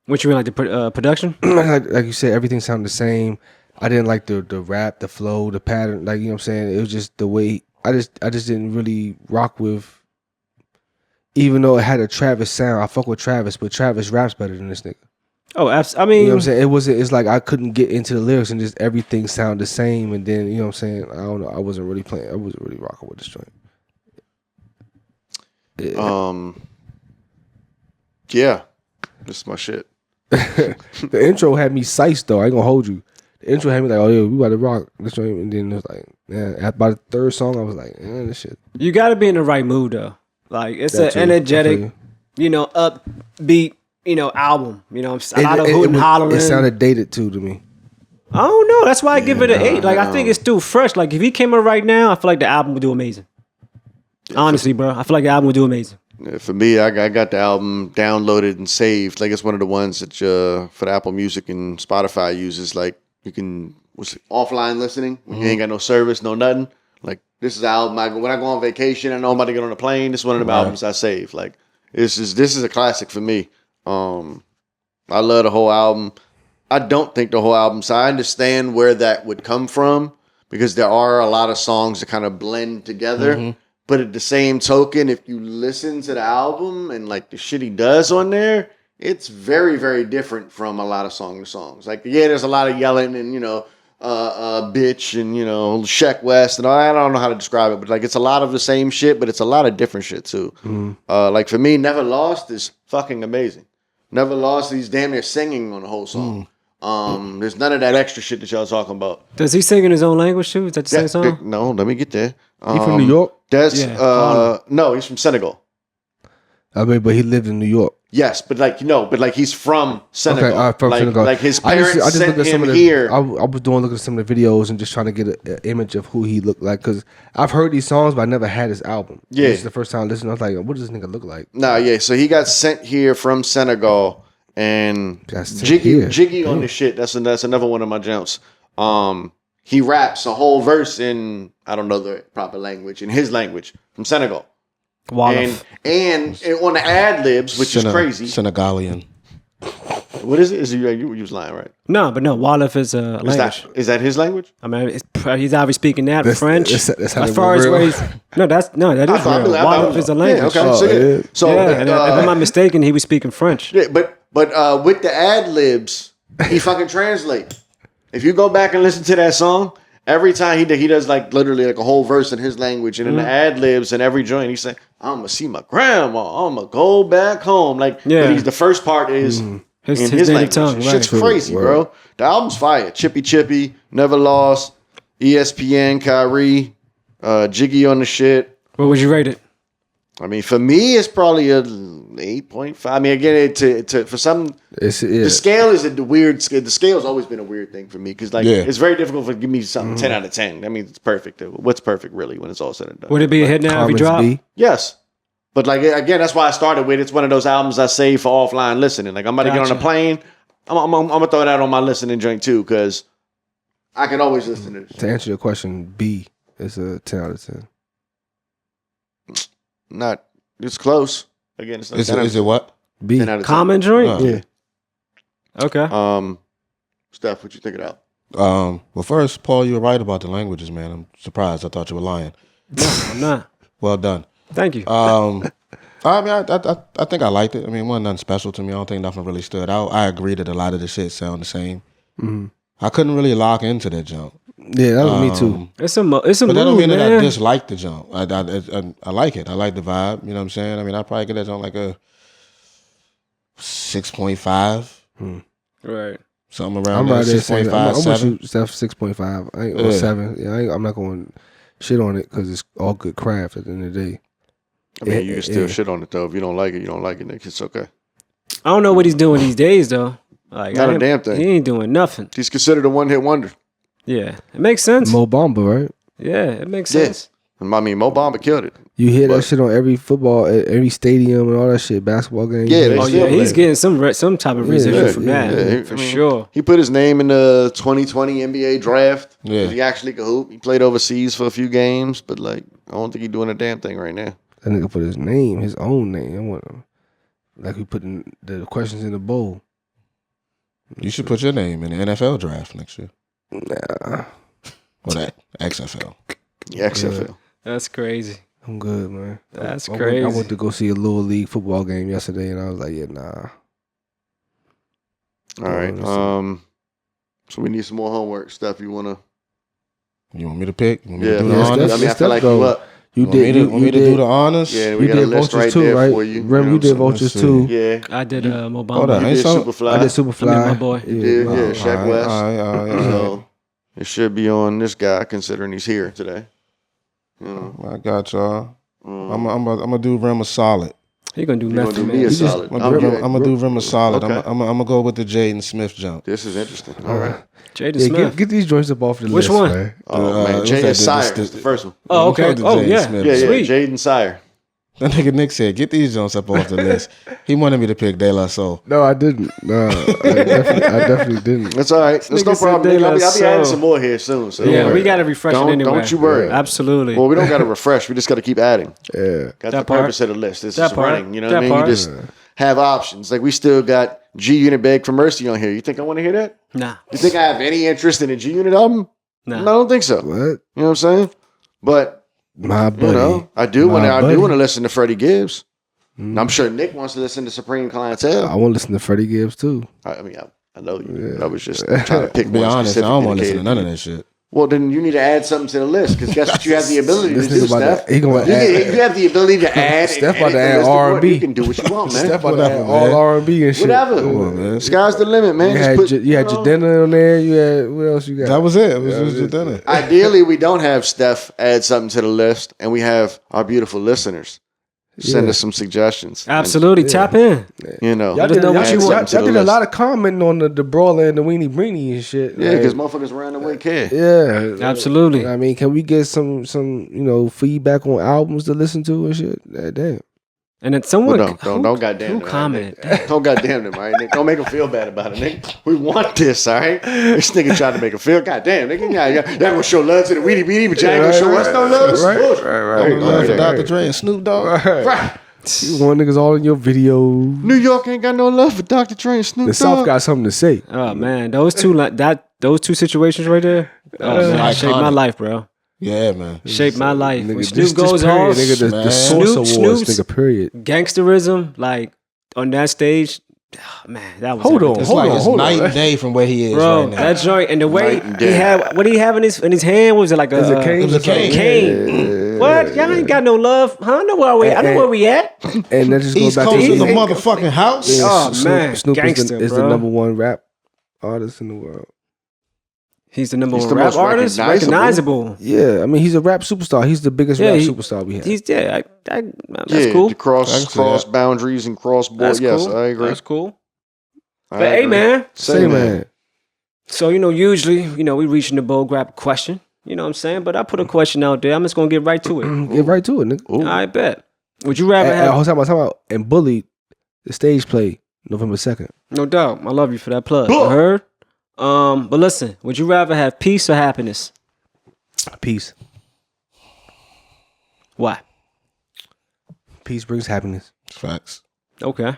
What you mean, like the production? like you said, everything sounded the same. I didn't like the rap, the flow, the pattern. Like, you know what I'm saying? It was just the way. I just didn't really rock with. Even though it had a Travis sound, I fuck with Travis, but Travis raps better than this nigga. Oh, absolutely. I mean, you know what I'm saying? It's like I couldn't get into the lyrics and just everything sounded the same. And then, you know what I'm saying? I don't know. I wasn't really rocking with this joint. Yeah, this is my shit. The intro had me sized though. I ain't gonna hold you. The intro had me like, oh yeah, we about to rock this joint. And then it was like, man, by the third song, I was like, this shit. You got to be in the right mood though. Like, it's an energetic, you know, upbeat, you know, album. You know, a lot of hooting and hollering. It sounded dated too to me. I don't know. That's why I give it an 8. Like, I think it's still fresh. Like, if he came out right now, I feel like the album would do amazing. Honestly, bro, I feel like the album would do amazing. For me, I got the album downloaded and saved. Like, it's one of the ones that for the Apple Music and Spotify uses. Like, you can offline listening when you ain't got no service, no nothing. Like, this is the album. When I go on vacation, I know I'm about to get on a plane. This is one of the albums I save. Like, this is a classic for me. I love the whole album. I don't think the whole album. So I understand where that would come from because there are a lot of songs that kind of blend together. Mm-hmm. But at the same token, if you listen to the album and like the shit he does on there, it's very, very different from a lot of songs. Like, yeah, there's a lot of yelling and, you know, bitch and, you know, Shek Wess and all. I don't know how to describe it, but like it's a lot of the same shit, but it's a lot of different shit too. Mm-hmm. Like for me, Never Lost is fucking amazing. Never Lost, he's damn near singing on the whole song. There's none of that extra shit that y'all talking about. Does he sing in his own language too? Is that the same song? No, let me get there. He from New York? No, he's from Senegal. I mean, but he lived in New York. Yes, but he's from Senegal. Okay, from Senegal. Like his parents sent him here. I was looking at some of the videos and just trying to get an image of who he looked like because I've heard these songs, but I never had his album. Yeah, this is the first time I listened. I was like, what does this nigga look like? Nah, yeah. So he got sent here from Senegal, and Jiggy on this shit. That's another one of my jumps. He raps a whole verse in, I don't know the proper language, in his language from Senegal. Wow. And on the ad libs, which is crazy. Senegalian. What is it? You was lying, right? No, Wolof is a language. Is that his language? I mean, he's obviously speaking that French. That's how as far as where he's that is real. Wolof is a language. Yeah, okay. And if I'm not mistaken, he was speaking French. Yeah, but with the ad libs, he fucking translate. If you go back and listen to that song, every time he does like literally like a whole verse in his language, and in the ad libs and every joint, he's saying, "I'm gonna see my grandma. I'm gonna go back home." Like, but the first part is in his language. Tongue, shit's crazy, bro. The album's fire. Chippy, Never Lost, ESPN, Kyrie, Jiggy on the shit. What would you rate it? I mean, for me, it's probably a 8.5. I mean, again, for some, the scale is a weird scale. The scale's always been a weird thing for me because, it's very difficult to give me something 10 out of 10. I mean, it's perfect. What's perfect, really, when it's all said and done? Would it be a hit now if you drop? Yes. But, like, again, that's why I started with it's one of those albums I save for offline listening. Like, I'm about to get on a plane. I'm going to throw that on my listening joint, too, because I can always listen to this. To answer your question, B is a 10 out of 10. not. It's close. Again, it's not. Is it what? B. Common joint. Yeah. Okay. Steph, what you think of that? Well, first, Paul, you were right about the languages, man. I'm surprised. I thought you were lying. No, I'm not. Well done. Thank you. I mean, I think I liked it. I mean, it wasn't nothing special to me. I don't think nothing really stood out. I agree that a lot of the shit sound the same. Mm-hmm. I couldn't really lock into that jump. Yeah, that was me too. It's a but mood, that don't mean man. that I dislike the jump. I like it. I like the vibe. You know what I'm saying? I mean, I probably get that jump like a 6.5. Right. Something around I'm right there. there saying 6.5, I'm 7. with you, Steph. 6.5. I ain't or 7. Yeah, I'm not going shit on it because it's all good craft at the end of the day. I mean, you can still shit on it though. If you don't like it, you don't like it, Nick. It's okay. I don't know what he's doing these days though. Like Not a damn thing. He ain't doing nothing. He's considered a one-hit wonder. Yeah, it makes sense. Mo Bamba, right? Yeah, it makes sense. I mean, Mo Bamba killed it. You hear that shit on every football, every stadium, and all that shit. Basketball game. Yeah, they Oh still yeah, he's play. getting some type of residual from that for sure. He put his name in the 2020 NBA draft. Yeah. He actually could hoop. He played overseas for a few games, but like, I don't think he's doing a damn thing right now. That nigga put his name, his own name. I want him. Like we putting the questions in the bowl. You should put your name in the NFL draft next year. Nah, Or that XFL. Yeah, XFL. That's crazy. I'm good, man. That's I went crazy. to go see a little league football game yesterday, and I was like, yeah, nah. All right. So we need some more homework stuff. You wanna? You want me to pick? You want me Yeah. to do the Yes, honors? I mean, I feel like go. you up. You Want me to did. do the honors? Yeah, we You got a did list vultures right too, there right? for you. Rem, you did vultures Let's see. too. Yeah. I did Mo Bamba. Hold on, You ain't did so- Superfly. I did Superfly. I mean, my boy. You did, wow. yeah, Shek Wess. All right. So it should be on this guy, considering he's here today. You know. I got y'all. I'm gonna do Rem a solid. He gonna do You're gonna nothing, do me man. a solid. I'm good. I'm gonna do Rem a solid. Okay. I'm gonna go with the Jaden Smith jump. This is interesting. All right. Jaden Yeah, Smith. get these joints up off the Which list. one? Man. Oh man, what's Jaden that? Sire is the first one. Oh, okay. The Oh, Jaden yeah. Smith. Yeah, Sweet. Jaden Sire. That nigga Nick said, get these joints up off the list. He wanted me to pick De La Soul. No, I didn't. No, I definitely didn't. That's all right. That's no nigga said problem. De La I'll be adding Soul. some more here soon. So Yeah, don't we worry. got to refresh it anyway. Don't you worry. Absolutely. Well, we don't got to refresh. We just got to keep adding. Yeah. That's That the part. purpose of the list. This That is part. running. You know That what I mean? part. You just have options. Like we still got G Unit Beg for Mercy on here. You think I want to hear that? Nah. You think I have any interest in a G Unit album? Nah. No, I don't think so. What? You know what I'm saying? But My buddy. you know, I do want My buddy. to listen to Freddie Gibbs. And I'm sure Nick wants to listen to Supreme Clientele. I want to listen to Freddie Gibbs too. I mean, I know you. I was just trying to pick To be one honest, I specific don't want to listen to indicator. none of that shit. Well, then you need to add something to the list because guess what? You have the ability to This do, nigga about Steph. to- he gonna You have the ability to add. Steph and about to edit the add list according- R&B. You can do what you want, man. Steph about to Whatever, have man. all R&B and shit. Whatever. Come on, man. Sky's the limit, man. You Just had put- you had your dinner on there. You had what else you got? That was it. It was just done it. Ideally, we don't have Steph add something to the list, and we have our beautiful listeners send us some suggestions. Absolutely. Tap in. And, you know, Y'all Just did, know y'all, what you y'all, want y'all to the did a list. lot of commenting on the brawler and the weenie breenie and shit. Yeah, like, because motherfuckers around the way care. yeah, Absolutely. I mean, can we get some feedback on albums to listen to and shit? Damn. And then someone Well, don't goddamn who them, commented. Nick. Don't goddamn them, all right, Nick. Don't make them feel bad about it, Nick. We want this, all right? This nigga tried to make them feel goddamn, nigga. Y'all gonna show love to the weenie beanie, but y'all ain't gonna show us no love. This is bullshit. Right. There you go, Love right for there. Dr. Dre and Snoop Dogg. Right. You want niggas all in your video. New York ain't got no love for Dr. Dre and Snoop The Dogg. South got something to say. Oh man, those two situations right there. Oh man, shaped my iconic. life, bro. Yeah, man. Shaped my life. When Nigga, Snoop goes period, off, nigga, the man. Source Awards, Snoop's- nigga, period. gangsterism, like on that stage. Oh, man, that was Hold on, everything. It's like it's hold on. night and day from where he is Bro, right now. that joint and the way Night and he day. had, what he have in his hand was it like a, Is it cane? It was a cane. cane. What? Y'all ain't got no love, huh? I know where we. I know where we at. And that just goes East back Coast to is a motherfucking house. Yeah, Oh, man. Snoop Gangster, is the bro. number one rap artist in the world. He's the number He's one the rap most artist, recognizable. Yeah, I mean he's a rap superstar. He's the biggest Yeah, rap he- superstar we have. He's that's Yeah, cool. to cross boundaries and cross borders. That's Yes, cool. I agree. That's cool. I But hey, agree. man. Say man. So usually, we reaching the bowl, grab a question. You know what I'm saying? But I put a question out there. I'm just gonna get right to it. Get right to it, nigga. I bet. Would you rather And have? hold time out. And Bully, the stage play November 2nd. No doubt. I love you for that plug. You heard? But listen, would you rather have peace or happiness? Peace. Why? Peace brings happiness. Facts. Okay.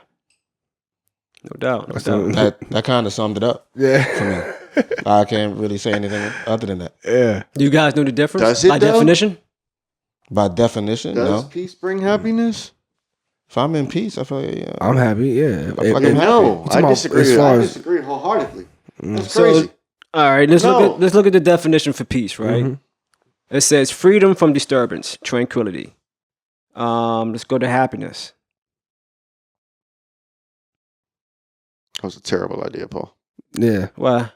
No doubt. No doubt. That kind of summed it up. Yeah. For me. I can't really say anything other than that. Yeah. Do you guys know the difference? Does it, by though? definition? By definition, Does no. peace bring happiness? If I'm in peace, I feel like I'm happy. Yeah. I feel like I'm No, happy. I disagree. I disagree wholeheartedly. That's crazy. So, all right, let's look at the definition for peace, right? Mm-hmm. It says freedom from disturbance, tranquility. Let's go to happiness. That was a terrible idea, Paul. Yeah. Why?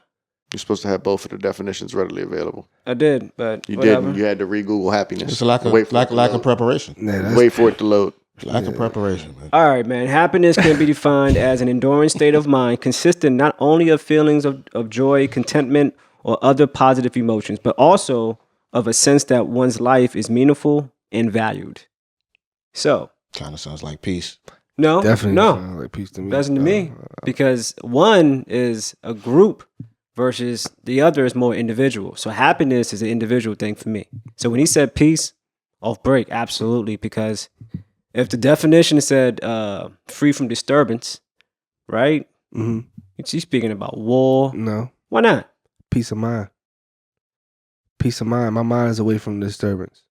You're supposed to have both of the definitions readily available. I did, but You whatever. didn't. You had to re-Google happiness. It's a lack of preparation. Yeah, Wait for it to load. Lack of preparation, man. All right, man. Happiness can be defined as an enduring state of mind consisting not only of feelings of joy, contentment, or other positive emotions, but also of a sense that one's life is meaningful and valued. So, Kind of sounds like peace. no, Definitely. no, Sounds like peace to me. doesn't to me, because one is a group versus the other is more individual. So happiness is an individual thing for me. So when he said peace, off break, absolutely, because if the definition said free from disturbance, right? Mm-hmm. She's speaking about war. No. Why not? Peace of mind. Peace of mind. My mind is away from disturbance.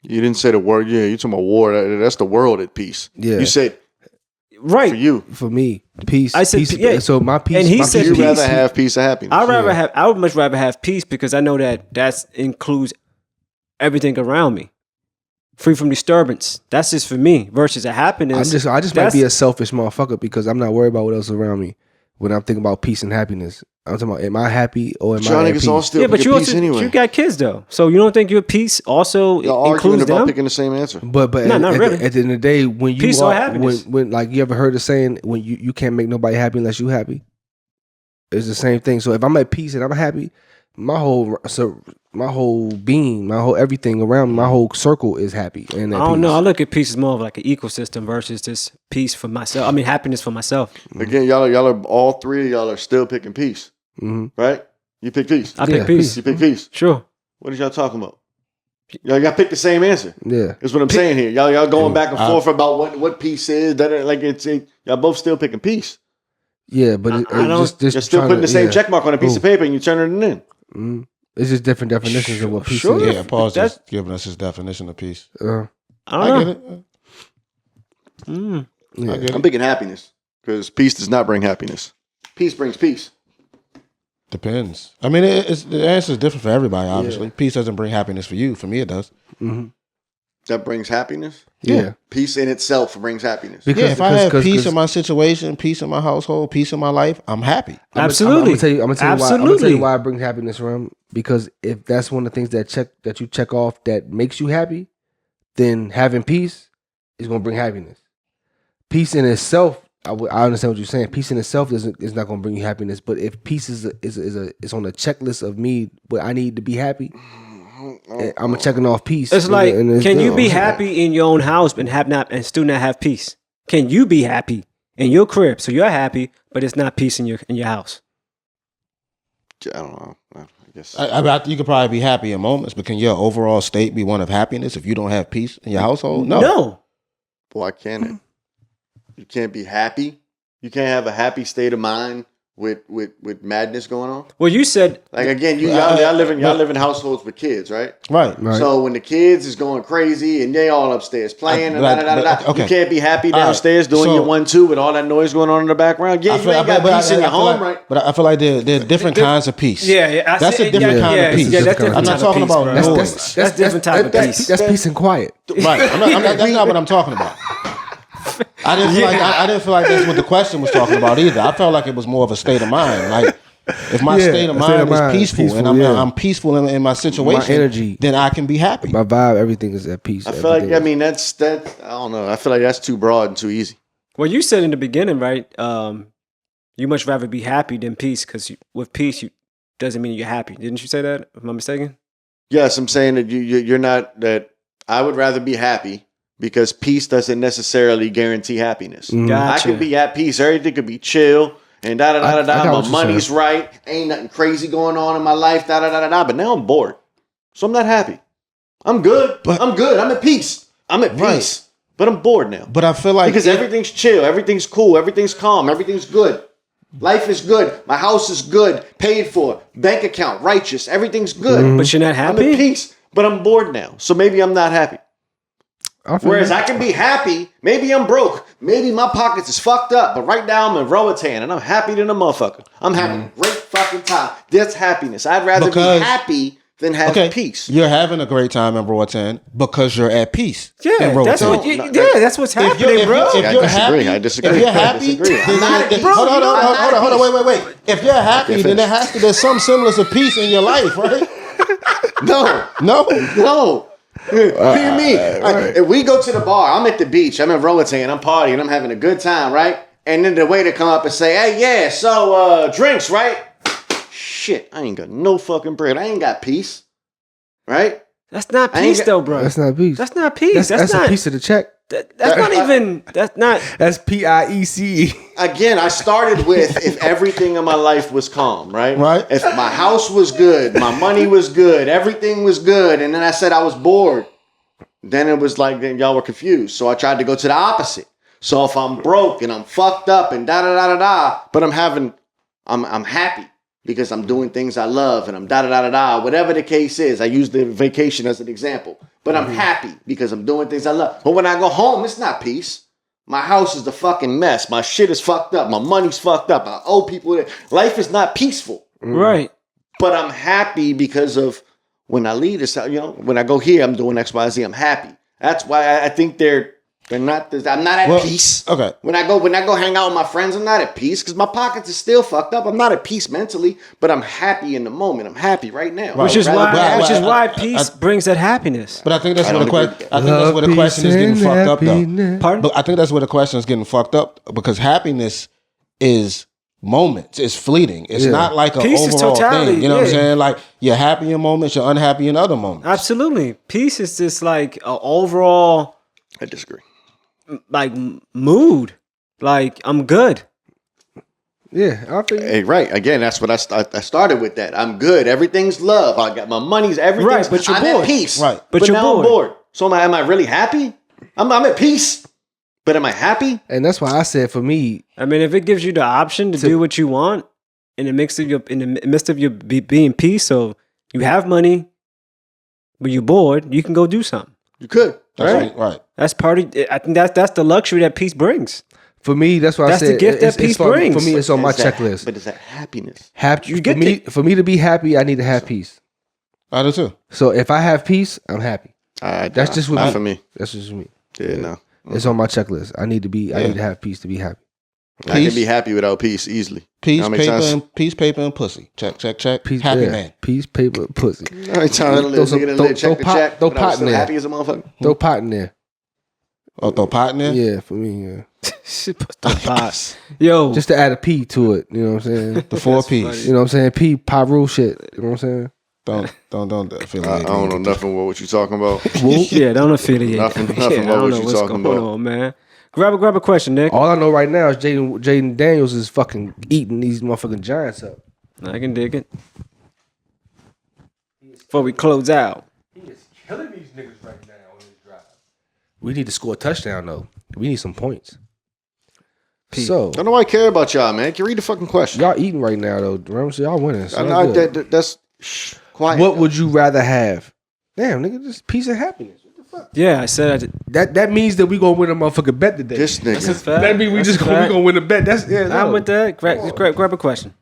You didn't say the word. Yeah, you're talking about war. That's the world at peace. Yeah. You said Right. for you. For me, peace. I said peace. yeah. So my peace. And he my said peace, You'd peace. rather have peace or happiness. I would much rather have peace because I know that includes everything around me. Free from disturbance. That's just for me versus a happiness. I just might be a selfish motherfucker because I'm not worried about what else is around me when I'm thinking about peace and happiness. I'm talking about, am I happy or am Y'all I at niggas peace? all still yeah, but picking you peace also anyway. you got kids though, so you don't think your peace also Y'all arguing includes about them? picking the same answer. But No, not really. at the end of the day, when you Peace or are happiness. when like you ever heard the saying when you can't make nobody happy unless you happy. It's the same thing. So if I'm at peace and I'm happy, my whole being, my whole everything around me, my whole circle is happy. And I don't know. I look at peace as more of like an ecosystem versus just peace for myself. I mean, happiness for myself. Again, y'all are all three of y'all are still picking peace, right? You pick peace. I pick peace. You pick peace. Sure. What is y'all talking about? Y'all pick the same answer. Yeah, That's what I'm saying here. Y'all going back and forth about what peace is. Y'all both still picking peace. yeah, but You're still putting the same check mark on a piece of paper and you turn it in. It's just different definitions of what peace Sure. is. Yeah, Paul's just giving us his definition of peace. I I don't get know. it. Yeah. I get I'm it. picking happiness because peace does not bring happiness. Peace brings peace. Depends. I mean, the answer is different for everybody, obviously. Peace doesn't bring happiness for you. For me, it does. That brings happiness. Yeah. Peace in itself brings happiness. Because, If I have peace in my situation, peace in my household, peace in my life, I'm happy. Absolutely. I'm gonna tell you why it brings happiness from. Because if that's one of the things that you check off that makes you happy, then having peace is gonna bring happiness. Peace in itself, I understand what you're saying. Peace in itself is not gonna bring you happiness. But if peace is on the checklist of me, what I need to be happy, I'm checking off peace. It's like, it's can you good. be happy in your own house and still not have peace? Can you be happy in your crib so you're happy, but it's not peace in your house? I don't know. I guess You could probably be happy in moments, but can your overall state be one of happiness if you don't have peace in your household? No. why can't it? You can't be happy. You can't have a happy state of mind with madness going on. Well, you said Like again, y'all live in households with kids, right? Right. So when the kids is going crazy and they all upstairs playing okay. you can't be happy downstairs doing your 1-2 with all that noise going on in the background. Yeah, you ain't got peace in your home, right? But I feel like there are different kinds of peace. Yeah, That's a different kind of peace. Yeah, that's different I'm not type of talking peace, about bro. noise. That's different type of peace. That's peace and quiet. Right. That's not what I'm talking about. I didn't feel like that's what the question was talking about either. I felt like it was more of a state of mind. Like if my state of mind is peaceful and I'm peaceful in my situation, my energy, then I can be happy. My vibe, everything is at peace. I feel like that's I don't know. I feel like that's too broad and too easy. Well, you said in the beginning, right? You much rather be happy than peace because with peace, doesn't mean you're happy. Didn't you say that? Am I mistaken? Yes, I'm saying that you're not that. I would rather be happy. Because peace doesn't necessarily guarantee happiness. Gotcha. I could be at peace. Everything could be chill and My money's right. Ain't nothing crazy going on in my life. But now I'm bored, so I'm not happy. I'm good. I'm at peace. I'm at peace. But I'm bored now. But I feel like because everything's chill, everything's cool, everything's calm, everything's good. Life is good. My house is good, paid for, bank account righteous. Everything's good. But you're not happy. I'm at peace. But I'm bored now, so maybe I'm not happy. Whereas I can be happy. Maybe I'm broke. Maybe my pockets is fucked up. But right now I'm in Roatan and I'm happy than a motherfucker. I'm having a great fucking time. That's happiness. I'd rather be happy than have peace. You're having a great time in Roatan because you're at peace. Yeah, that's what's happening, bro. I disagree. If you're happy, hold on, wait. If you're happy, then there's some semblance of peace in your life, right? No. Hear me. If we go to the bar, I'm at the beach, I'm in Roatan, I'm partying, I'm having a good time, right? And then the waiter come up and say, hey, yeah, so drinks, right? Shit, I ain't got no fucking bread. I ain't got peace, right? That's not peace, though, bro. That's not peace. That's not peace. That's not a piece of the check. That's not even. That's not. That's PIECE. Again, I started with if everything in my life was calm, right? Right. If my house was good, my money was good, everything was good, and then I said I was bored. Then it was like then y'all were confused. So I tried to go to the opposite. So if I'm broke and I'm fucked up and but I'm happy because I'm doing things I love and I'm whatever the case is. I use the vacation as an example. But I'm happy because I'm doing things I love. But when I go home, it's not peace. My house is the fucking mess. My shit is fucked up. My money's fucked up. I owe people. Life is not peaceful. Right. But I'm happy because of when I leave this, when I go here, I'm doing X, Y, Z. I'm happy. That's why I think they're not. I'm not at peace. Okay. When I go hang out with my friends, I'm not at peace because my pockets are still fucked up. I'm not at peace mentally, but I'm happy in the moment. I'm happy right now. Which is why peace brings that happiness. But I think that's where the question is getting fucked up, though. Pardon? But I think that's where the question is getting fucked up because happiness is moments. It's fleeting. It's not like an overall thing. You know what I'm saying? Like you're happy in moments, you're unhappy in other moments. Absolutely. Peace is just like an overall. I disagree. Like mood, like I'm good. Yeah, I think. Hey, right. Again, that's what I started with. That I'm good. Everything's love. I got my money's everything. Right, but you're I'm bored. at peace. Right, but you're now bored. I'm bored. So am I really happy? I'm at peace. But am I happy? And that's why I said for me. I mean, if it gives you the option to do what you want in the midst of your being peace, so you have money, but you're bored, you can go do something. You could. Right. That's part of. I think that's the luxury that peace brings. For me, that's why I said that's the gift that peace brings. For me, it's on my checklist. But is that happiness? For me to be happy, I need to have peace. I do too. So if I have peace, I'm happy. That's just not for me. That's just me. Yeah, no. It's on my checklist. I need to have peace to be happy. I can be happy without peace easily. Peace, paper, and pussy. Check. Peace, happy man. Peace, paper, pussy. I ain't trying to check the check. Throw pot in there. Happy as a motherfucker. Throw pot in there. Oh, throw pot in there? Yeah, for me, yeah. The pot. Yo. Just to add a P to it, you know what I'm saying? The 4 P's. You know what I'm saying? P, pop rule shit. You know what I'm saying? Don't affiliate. I don't know nothing about what you talking about. Yeah, don't affiliate. Nothing about what you talking about. On, man. Grab a question, Nick. All I know right now is Jaden Daniels is fucking eating these motherfucking Giants up. I can dig it. Before we close out. He is killing these niggas right now on his drive. We need to score a touchdown, though. We need some points. So don't know why I care about y'all, man. Can you read the fucking question? Y'all eating right now, though. Remember, so y'all winning. So that's quiet. What would you rather have? Damn, nigga, just peace and happiness. What the fuck? Yeah, I said that means that we gonna win a motherfucking bet today. This nigga. That's a fact. That means we gonna win a bet. That's I'm with that. Grab a question.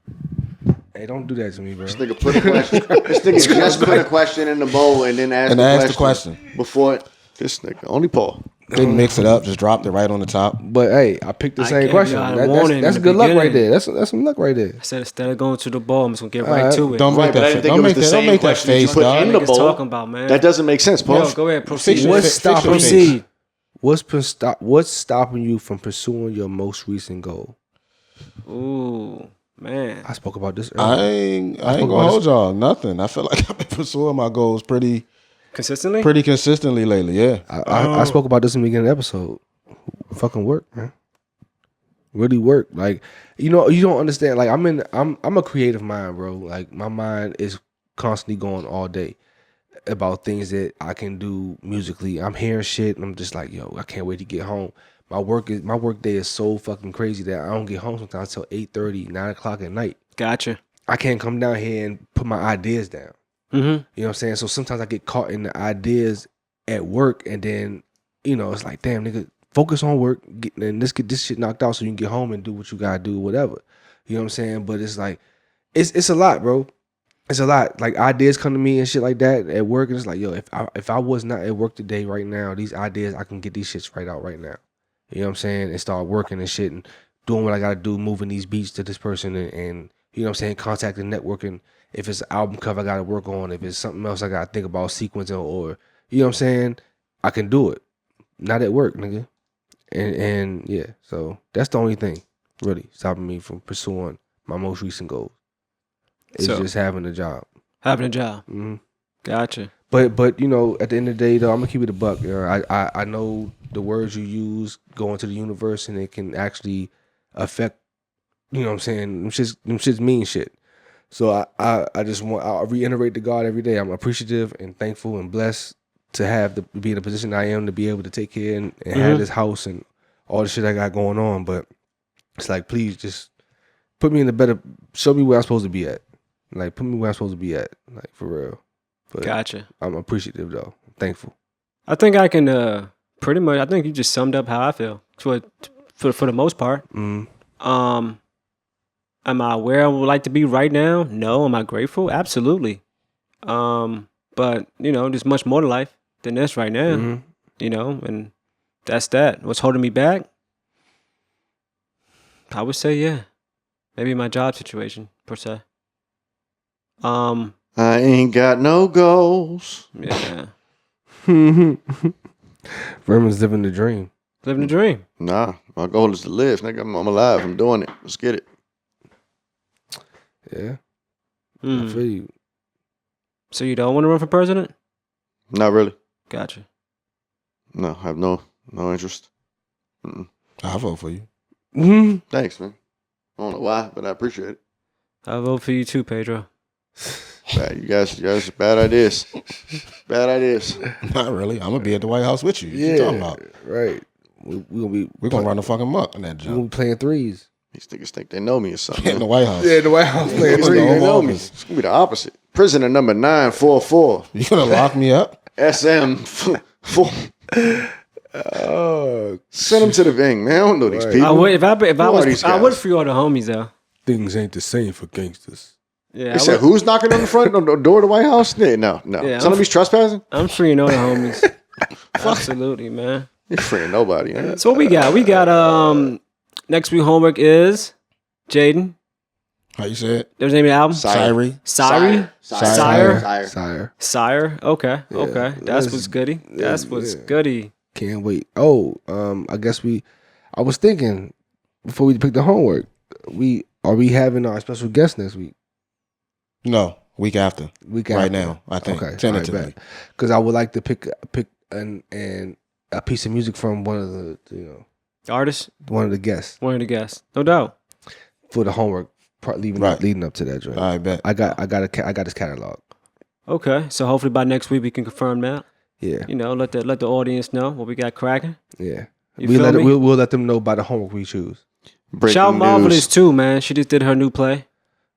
Hey, don't do that to me, bro. This nigga put a question. This nigga just put a question in the bowl and then asked the question before it. This nigga, only Paul. Didn't mix it up, just dropped it right on the top. But hey, I picked the same question. That's good luck right there. That's some luck right there. I said instead of going to the ball, I'm just gonna get right to it. Don't make that. Don't make that face, dog. In the bowl. Talking about, man. That doesn't make sense, Paul. Yo, go ahead, proceed. What's stopping you from pursuing your most recent goal? Ooh, man. I spoke about this earlier. I ain't gonna hold y'all nothing. I feel like I've been pursuing my goals pretty consistently lately. Yeah, I spoke about this in the beginning of the episode. Fucking work, man. Really work. Like, you don't understand. Like, I'm a creative mind, bro. Like, my mind is constantly going all day, about things that I can do musically. I'm hearing shit and I'm just like, yo, I can't wait to get home. My work day is so fucking crazy that I don't get home sometimes till 8:30, 9 o'clock at night. Gotcha. I can't come down here and put my ideas down. Mm-hmm. You know what I'm saying? So sometimes I get caught in the ideas at work, and then, you know, it's like, damn, nigga, focus on work, and let's get this shit knocked out so you can get home and do what you gotta do, whatever. You know what I'm saying? But it's like, it's a lot, bro. It's a lot. Like, ideas come to me and shit like that at work, and it's like, yo, if I was not at work today right now, these ideas, I can get these shits right out right now. You know what I'm saying? And start working and shit and doing what I gotta do, moving these beats to this person and you know what I'm saying, contacting, networking. If it's an album cover I gotta work on, if it's something else I gotta think about sequencing, or you know what I'm saying, I can do it. Not at work, nigga. And yeah, so that's the only thing really stopping me from pursuing my most recent goals. It's just having a job. Having a job. Mm-hmm. Gotcha. But you know, at the end of the day though, I'm gonna keep it a buck. You know, I know the words you use go into the universe and it can actually affect, you know what I'm saying, them shits mean shit. So I reiterate to God every day, I'm appreciative and thankful and blessed to be in the position I am to be able to take care and have this house and all the shit I got going on. But it's like, please just put me in show me where I'm supposed to be at. Like, put me where I'm supposed to be at, like, for real. But gotcha. I'm appreciative though. I'm thankful. I think I can pretty much. I think you just summed up how I feel for the most part. Mm. Am I where I would like to be right now? No. Am I grateful? Absolutely. But you know, there's much more to life than this right now. Mm-hmm. You know, and that's that. What's holding me back? I would say, yeah, maybe my job situation per se. I ain't got no goals. Yeah. Vermon's living the dream. Living the dream. Nah, my goal is to live. Nigga, I'm alive. I'm doing it. Let's get it. Yeah. I feel you. So you don't want to run for president? Not really. Gotcha. No, I have no interest. I'll vote for you. Mm-hmm. Thanks, man. I don't know why, but I appreciate it. I'll vote for you too, Pedro. You guys, bad ideas. Bad ideas. Not really. I'm gonna be at the White House with you. What you talking about? Right. We're gonna run the fucking muck in that job. We're gonna be playing threes. These niggas think they know me or something. In the White House. Yeah, the White House playing Niggas threes. think they know me. It's gonna be the opposite. Prisoner number 944. You gonna lock me up? SM 4. Send them to the Ving, man. I don't know these people. I would I would for all the homies though. Things ain't the same for gangsters. Yeah. They said, who's knocking on the front on the door of the White House? No. Yeah, Some of these trespassing? I'm freeing all the homies. Absolutely, man. You're freeing nobody, man. So what we got? We got next week homework is Jaden. How you say it? There's the name of the album? Sire. Okay. Yeah, Okay. That's what's goody. That's what's goody. Can't wait. Oh, I guess I was thinking before we pick the homework, are we having our special guest next week? No, week after. Right now, I think. Okay. Tentatively. Because I would like to pick a piece of music from one of the Artist? one of the guests. One of the guests. No doubt. For the homework part leading up to that joint. I bet. I got his catalog. Okay. So hopefully by next week we can confirm that. Yeah. You know, let the audience know what we got cracking. Yeah. We'll let them know by the homework we choose. Shout out Marvelous too, man. She just did her new play.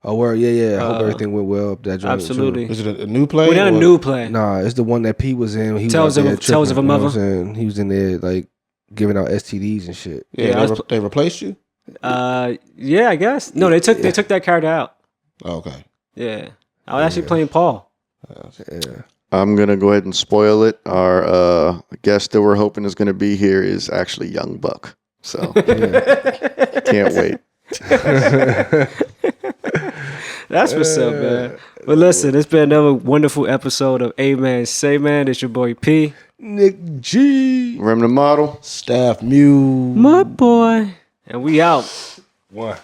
Oh, word, yeah. I hope everything went well up that joint. Absolutely. Is it a new play? Well, not a new play. Nah, it's the one that P was in. He Tales was of a Mother. He was in there like giving out STDs and shit. Yeah, they replaced you? Yeah, I guess. No, they took that character out. Oh, okay. Yeah. I was actually playing Paul. Yeah. I'm going to go ahead and spoil it. Our guest that we're hoping is going to be here is actually Young Buck. So, can't wait. That's what's up, man. But listen, it's been another wonderful episode of Amen Say Man. It's your boy P. Nick G. Rem the Model. Staff Mew. My boy. And we out. One.